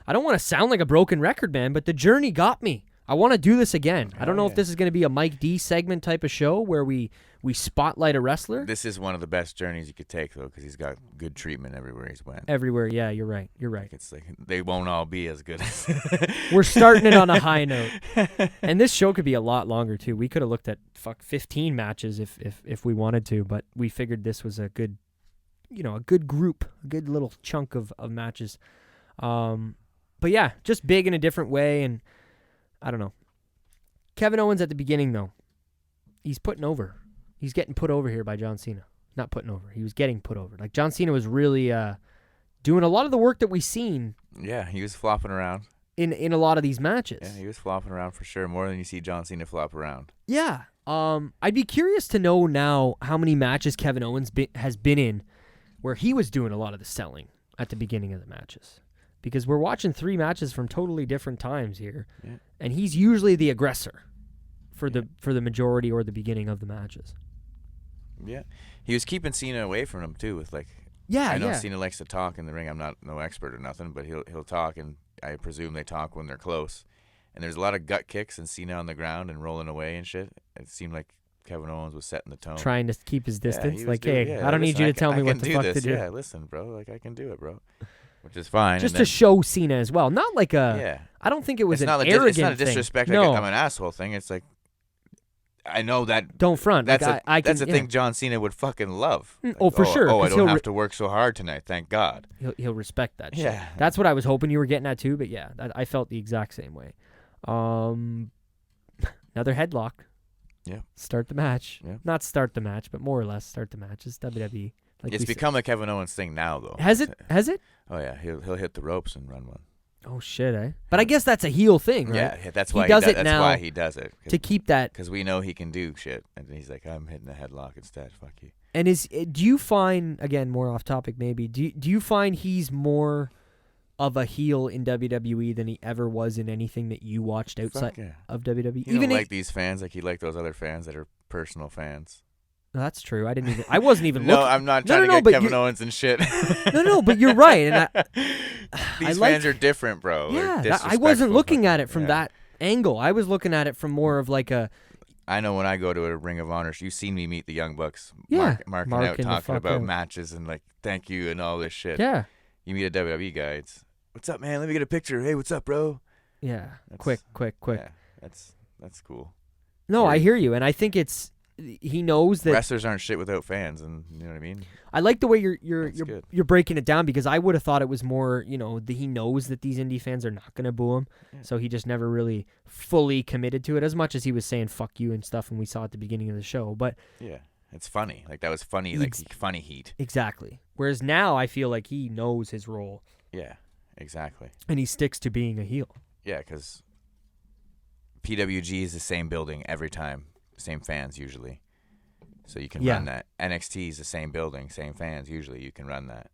to sound like a broken record, man, but the journey got me. I want to do this again. I don't know if this is going to be a Mike D segment type of show where we spotlight a wrestler. This is one of the best journeys you could take, though, because he's got good treatment everywhere he's went. Everywhere. Yeah, you're right. You're right. It's like they won't all be as good as We're starting it on a high note. And this show could be a lot longer, too. We could have looked at 15 matches if we wanted to, but we figured this was a good, a good group, a good little chunk of matches. But yeah, just big in a different way, and I don't know. Kevin Owens at the beginning, though, he's putting over. He's getting put over here by John Cena. Not putting over. He was getting put over. Like, John Cena was really doing a lot of the work that we've seen. Yeah, he was flopping around. In a lot of these matches. Yeah, he was flopping around for sure, more than you see John Cena flop around. Yeah. I'd be curious to know now how many matches Kevin Owens has been in where he was doing a lot of the selling at the beginning of the matches. Because we're watching 3 matches from totally different times here, and he's usually the aggressor for the majority or the beginning of the matches. Yeah, he was keeping Cena away from him too. With I know Cena likes to talk in the ring. I'm not no expert or nothing, but he'll talk, and I presume they talk when they're close. And there's a lot of gut kicks and Cena on the ground and rolling away and shit. It seemed like Kevin Owens was setting the tone, trying to keep his distance. I don't need you to tell me what the fuck to do. Yeah, listen, bro. Like, I can do it, bro. Which is fine. Just to show Cena as well. Not like a... Yeah. I don't think it was it's an not arrogant It's not a disrespect. thing. No. I'm an asshole thing. It's like, I know that... Don't front. That's that's a thing John Cena would fucking love. Like, for sure. Oh, I don't have to work so hard tonight. Thank God. He'll respect that shit. Yeah. That's what I was hoping you were getting at too, but yeah, I felt the exact same way. Another headlock. Yeah. Start the match. Yeah. Not start the match, but more or less start the match. It's WWE. Like it's become a Kevin Owens thing now, though. Has it? Has it? Oh yeah, he'll hit the ropes and run one. Oh shit, eh? But I guess that's a heel thing, right? Yeah, that's why he does it that's now. why he does it To keep that, because we know he can do shit, and he's like, I'm hitting a headlock instead. Fuck you. And do you find, again, more off topic maybe? Do you find he's more of a heel in WWE than he ever was in anything that you watched outside of WWE? He don't like these fans like he liked those other fans that are personal fans. No, that's true. I wasn't even No, looking. I'm not trying to get Kevin Owens and shit. No, but you're right. And these fans are different, bro. Yeah, I wasn't looking at it from that angle. I was looking at it from more of like a... I know when I go to a Ring of Honor, you've seen me meet the Young Bucks, marking out, talking about matches and like, thank you and all this shit. Yeah. You meet a WWE guy, it's, what's up, man? Let me get a picture. Hey, what's up, bro? Yeah, quick. Yeah, that's cool. No, I hear you, and I think he knows that wrestlers aren't shit without fans, and you know what I mean. I like the way you're breaking it down, because I would have thought it was more, he knows that these indie fans are not going to boo him, so he just never really fully committed to it, as much as he was saying fuck you and stuff, and we saw at the beginning of the show. But yeah, It's funny. Like, that was funny, like funny heat. Exactly. Whereas now I feel like he knows his role. Yeah, exactly. And he sticks to being a heel. Yeah, because PWG is the same building every time, same fans usually. So you can run that. NXT is the same building, same fans usually. You can run that.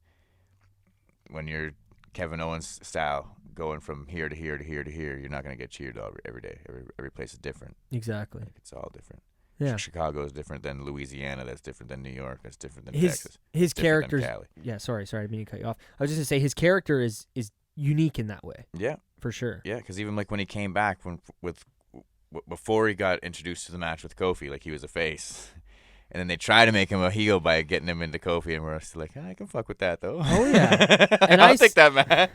When you're Kevin Owens style, going from here to here to here to here, you're not going to get cheered every day. Every place is different. Exactly. Like, it's all different. Yeah. Chicago is different than Louisiana. That's different than New York. That's different than Texas. His character. Yeah, sorry, I didn't mean to cut you off. I was just going to say his character is unique in that way. Yeah. For sure. Yeah, because even like when he came back before he got introduced to the match with Kofi, like, he was a face. And then they try to make him a heel by getting him into Kofi, and we're still like, I can fuck with that, though. Oh, yeah. And I'll take that match.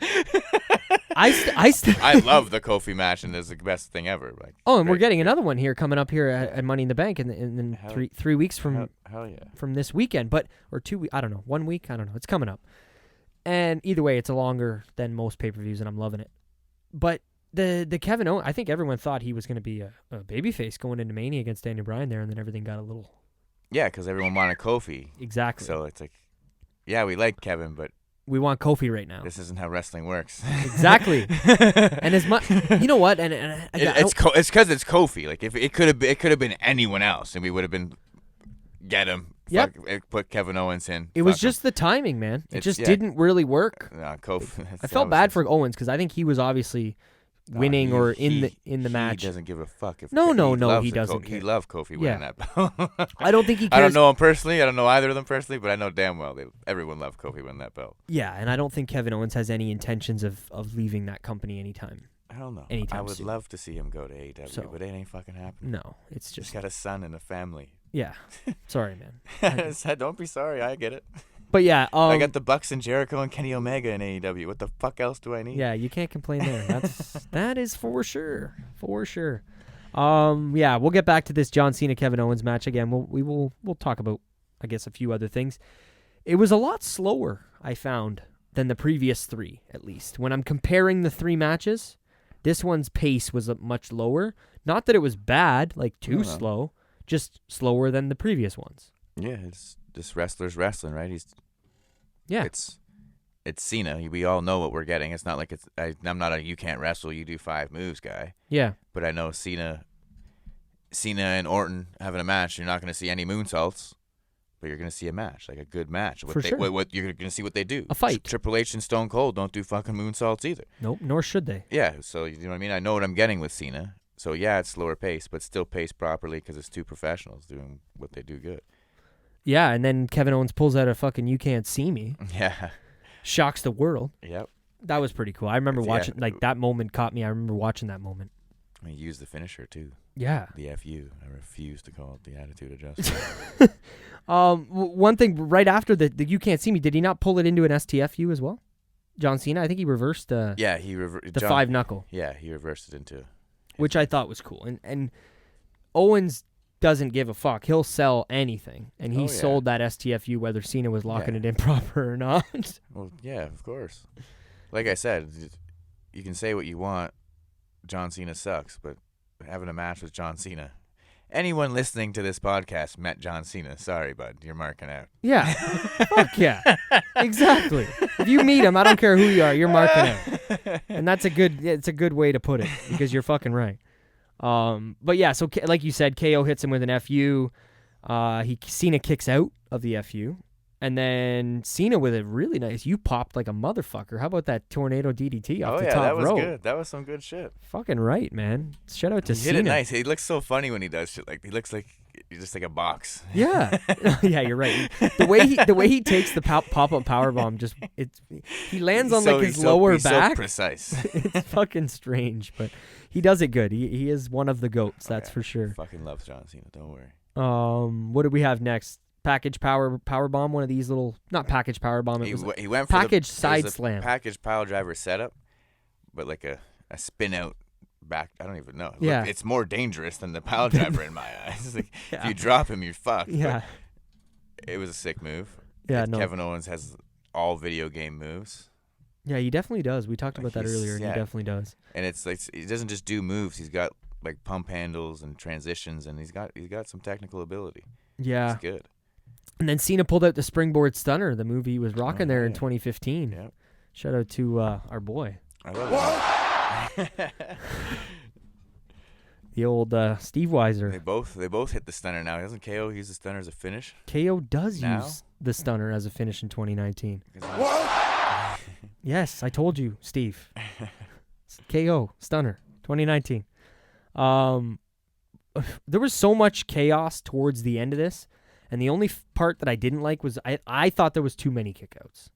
I love the Kofi match, and it's the best thing ever. Like, and we're getting another one here coming up here at Money in the Bank in 3 weeks from from this weekend, or 2 weeks. I don't know, 1 week. I don't know. It's coming up, and either way, it's a longer than most pay-per-views, and I'm loving it. But the Kevin Owens, I think everyone thought he was going to be a babyface going into Mania against Daniel Bryan there, and then everything got a little. Yeah, because everyone wanted Kofi. Exactly. So it's like, yeah, we like Kevin, but we want Kofi right now. This isn't how wrestling works. Exactly. And as much, you know what? And it's because it's Kofi. Like, if it could have been anyone else, and we would have been get him. Yep. Put Kevin Owens in. It was just the timing, man. It just didn't really work. Kofi. I felt bad for Owens because I think he was obviously winning or in the match. He doesn't give a fuck. If No, he doesn't. He loved Kofi winning that belt. I don't think he cares. I don't know him personally. I don't know either of them personally, but I know damn well everyone loved Kofi winning that belt. Yeah, and I don't think Kevin Owens has any intentions of leaving that company anytime. I don't know. Anytime I would soon. love to see him go to AEW, but it ain't fucking happening. No, it's just... He's got a son and a family. Yeah. Sorry, man. Don't be sorry. I get it. But yeah, I got the Bucks and Generico and Kenny Omega in AEW. What the fuck else do I need? Yeah, you can't complain there. That is for sure. For sure. Yeah, we'll get back to this John Cena Kevin Owens match again. We'll talk about, I guess, a few other things. It was a lot slower, I found, than the previous three, at least. When I'm comparing the three matches, this one's pace was much lower. Not that it was bad, like too slow, just slower than the previous ones. Yeah, it's this wrestler's wrestling, right? It's Cena. We all know what we're getting. It's not like I'm not a you can't wrestle, you do 5 moves guy. Yeah. But I know Cena and Orton having a match, you're not going to see any moonsaults, but you're going to see a match, like a good match. For sure. What you're going to see what they do. A fight. Triple H and Stone Cold don't do fucking moonsaults either. Nope, nor should they. Yeah, so you know what I mean? I know what I'm getting with Cena. So yeah, it's slower pace, but still paced properly because it's two professionals doing what they do good. Yeah, and then Kevin Owens pulls out a fucking "You Can't See Me." Yeah. Shocks the world. Yep. That was pretty cool. I remember watching, like, that moment caught me. I remember watching that moment. He used the finisher, too. Yeah. The FU. I refuse to call it the attitude adjustment. One thing, right after the "You Can't See Me," did he not pull it into an STFU as well? John Cena? I think he reversed the 5-knuckle. Yeah, he reversed it into... Which I thought was cool. And Owens doesn't give a fuck. He'll sell anything. And he sold that STFU whether Cena was locking it in proper or not. Well, yeah, of course. Like I said, you can say what you want. John Cena sucks, but having a match with John Cena... Anyone listening to this podcast met John Cena. Sorry, bud. You're marking out. Yeah. Fuck yeah. Exactly. If you meet him, I don't care who you are, you're marking out. And it's a good way to put it because you're fucking right. But yeah, so like you said, KO hits him with an FU. Cena kicks out of the FU. And then Cena with a really nice, you popped like a motherfucker. How about that tornado DDT off the top rope? That was good. That was some good shit. Fucking right, man. Shout out to Cena. He hit it nice. He looks so funny when he does shit. Like, he looks like he's just like a box. Yeah. Yeah, you're right. The way he takes the pop-up powerbomb, he lands on like his lower back. So precise. It's fucking strange, but he does it good. He is one of the GOATs, that's for sure. Fucking loves John Cena, don't worry. What do we have next? Package power bomb, one of these little, not package power bomb. He went for package side slam. Package pile driver setup, but like a spin out back. I don't even know. Yeah. Look, it's more dangerous than the pile driver in my eyes. Like, if you drop him, you're fucked. Yeah. But it was a sick move. Yeah. Kevin Owens has all video game moves. Yeah, he definitely does. We talked about that earlier, and he definitely does. And it's like he doesn't just do moves. He's got like pump handles and transitions, and he's got some technical ability. Yeah. It's good. And then Cena pulled out the springboard stunner. The movie he was rocking there in 2015. Yep. Shout out to our boy. I love it. The old Steve Weiser. They both hit the stunner now. Doesn't KO use the stunner as a finish? KO does Now? use the stunner as a finish in 2019. Yes, I told you, Steve. KO, stunner, 2019. There was so much chaos towards the end of this, and the only part that I didn't like was I thought there was too many kickouts.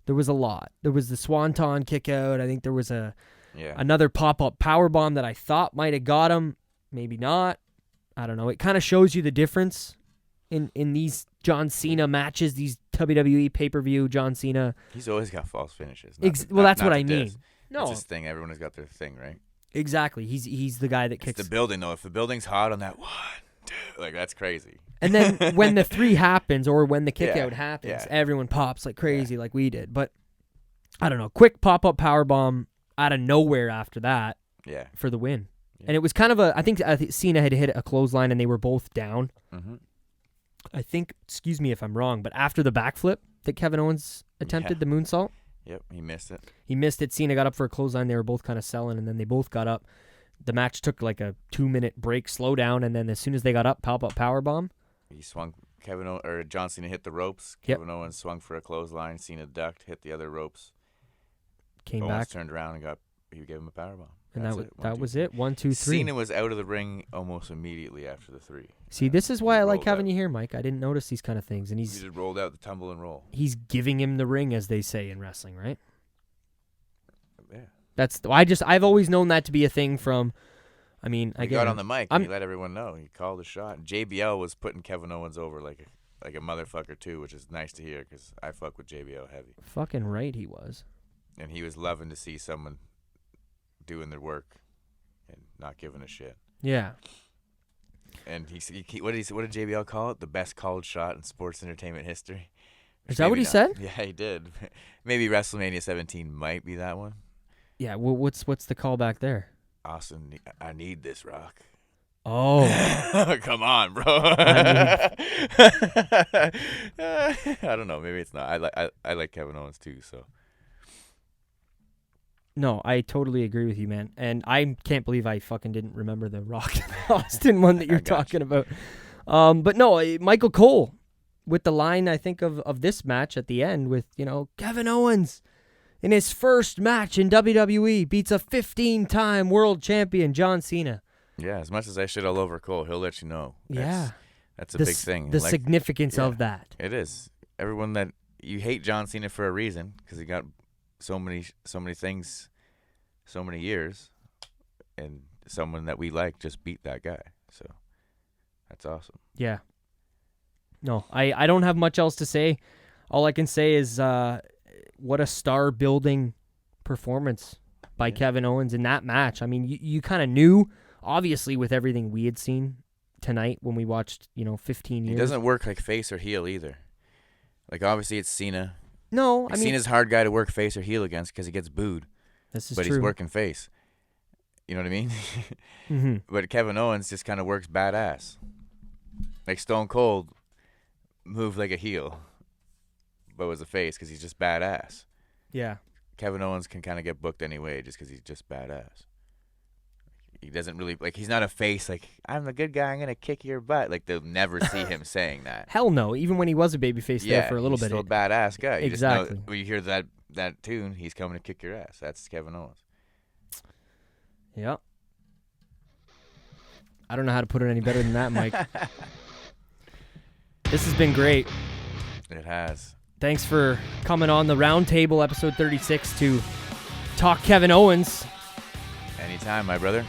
There was a lot. There was the Swanton kickout. I think there was another pop-up powerbomb that I thought might have got him. Maybe not. I don't know. It kind of shows you the difference in these John Cena matches, these WWE pay-per-view John Cena. He's always got false finishes. That's what I mean. No. That's his thing. Everyone has got their thing, right? Exactly. He's the guy that kicks. It's the building, though. If the building's hot on that 1, 2, like, that's crazy. And then when the 3 happens or when the kickout happens, everyone pops like crazy like we did. But I don't know. Quick pop-up powerbomb out of nowhere after that for the win. Yeah. And it was kind of I think Cena had hit a clothesline and they were both down. Mm-hmm. I think, excuse me if I'm wrong, but after the backflip that Kevin Owens attempted, the moonsault. Yep, he missed it. Cena got up for a clothesline. They were both kind of selling, and then they both got up. The match took like a 2-minute break, slow down, and then as soon as they got up, pop-up powerbomb. He swung. John Cena hit the ropes. Kevin Owens swung for a clothesline. Cena ducked, hit the other ropes. Came Owens back, turned around and he gave him a powerbomb. And that was it. 1, 2, 3. Cena was out of the ring almost immediately after the 3. See, this is why I like having you here, Mike. I didn't notice these kind of things, and he just rolled out the tumble and roll. He's giving him the ring, as they say in wrestling, right? Yeah. I've always known that to be a thing from. I mean, he got on the mic and he let everyone know. He called a shot. JBL was putting Kevin Owens over like a motherfucker too, which is nice to hear because I fuck with JBL heavy. Fucking right, he was. And he was loving to see someone doing their work and not giving a shit. Yeah. And what did JBL call it? The best called shot in sports entertainment history. Is that what he said? Yeah, he did. Maybe WrestleMania 17 might be that one. Yeah. Well, what's the callback there? Austin, I need this, Rock. Oh. Come on, bro. I don't know. Maybe it's not. I like Kevin Owens too, so. No, I totally agree with you, man. And I can't believe I fucking didn't remember the Rock Austin one that you're talking about. But no, Michael Cole with the line, I think, of this match at the end with, Kevin Owens in his first match in WWE beats a 15-time world champion, John Cena. Yeah, as much as I shit all over Cole, he'll let you know. That's a big thing. The significance of that. It is. Everyone that you hate John Cena for a reason because he got so many things, so many years, and someone that we like just beat that guy. So that's awesome. Yeah. No, I don't have much else to say. All I can say is what a star-building performance by Kevin Owens in that match. I mean, you kind of knew, obviously, with everything we had seen tonight when we watched, 15 years. He doesn't work like face or heel either. Like, obviously, it's Cena. No, I mean, Cena's a hard guy to work face or heel against because he gets booed. This is true. But he's working face. You know what I mean? Mm-hmm. But Kevin Owens just kind of works badass. Like Stone Cold moved like a heel, but was a face because he's just badass. Yeah. Kevin Owens can kind of get booked anyway just because he's just badass. He doesn't really, he's not a face like, I'm the good guy, I'm going to kick your butt. Like, they'll never see him saying that. Hell no. Even when he was a babyface there for a little bit. He's still a badass guy. You exactly. Just know, when you hear that tune, he's coming to kick your ass. That's Kevin Owens. Yeah. I don't know how to put it any better than that, Mike. This has been great. It has. Thanks for coming on the Roundtable, episode 36, to talk Kevin Owens. Anytime, my brother.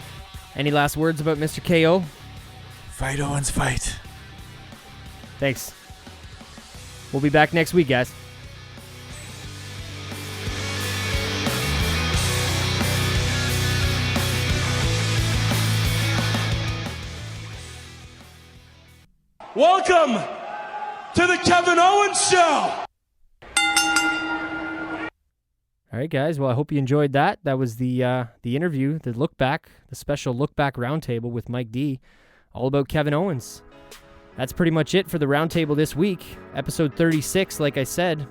Any last words about Mr. KO? Fight, Owens, fight. Thanks. We'll be back next week, guys. Welcome to the Kevin Owens Show. All right, guys. Well, I hope you enjoyed that. That was the interview, the special look back roundtable with Mike D, all about Kevin Owens. that's pretty much it for the roundtable this week. Episode 36, like I said.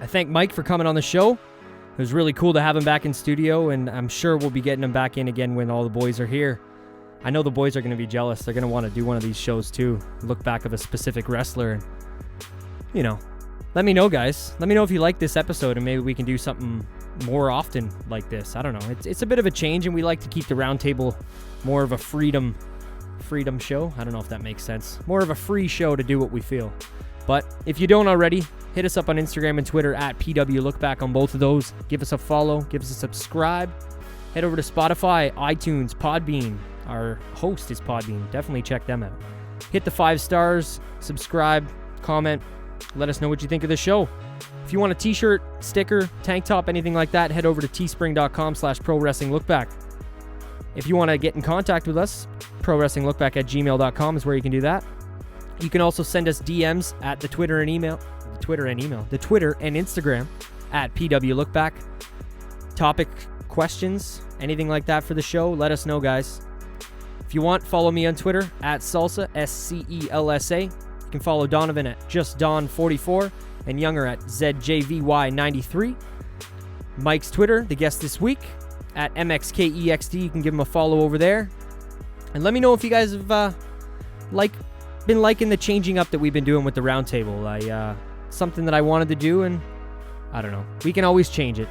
I thank Mike for coming on the show. It was really cool to have him back in studio, and I'm sure we'll be getting him back in again when all the boys are here. I know the boys are going to be jealous. They're going to want to do one of these shows too. Look back of a specific wrestler. And, you know, let me know, guys. Let me know if you like this episode, and maybe we can do something more often like this. I don't know. It's a bit of a change, and we like to keep the roundtable more of a freedom show. I don't know if that makes sense. More of a free show to do what we feel. But if you don't already, hit us up on Instagram and Twitter at PW Lookback on both of those. Give us a follow. Give us a subscribe. Head over to Spotify, iTunes, Podbean. Our host is Podbean. Definitely check them out. Hit the 5 stars, subscribe, comment. Let us know what you think of the show. If you want a t-shirt, sticker, tank top, anything like that, head over to teespring.com/ProWrestlingLookback. If you want to get in contact with us, ProWrestlingLookback@gmail.com is where you can do that. You can also send us DMs at the Twitter and Instagram at PW Lookback. Topic, questions, anything like that for the show, let us know, guys. If you want, follow me on Twitter at Salsa, SCELSA. You can follow Donovan at JustDon44 and Younger at ZJVY93. Mike's Twitter, the guest this week, at MXKEXD. You can give him a follow over there. And let me know if you guys have been liking the changing up that we've been doing with the roundtable. Something that I wanted to do, and I don't know. We can always change it.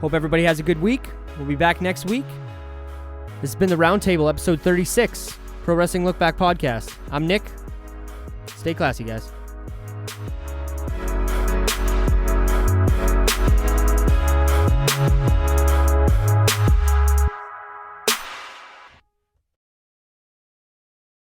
Hope everybody has a good week. We'll be back next week. This has been the Roundtable, episode 36, Pro Wrestling Look Back podcast. I'm Nick. Stay classy, guys.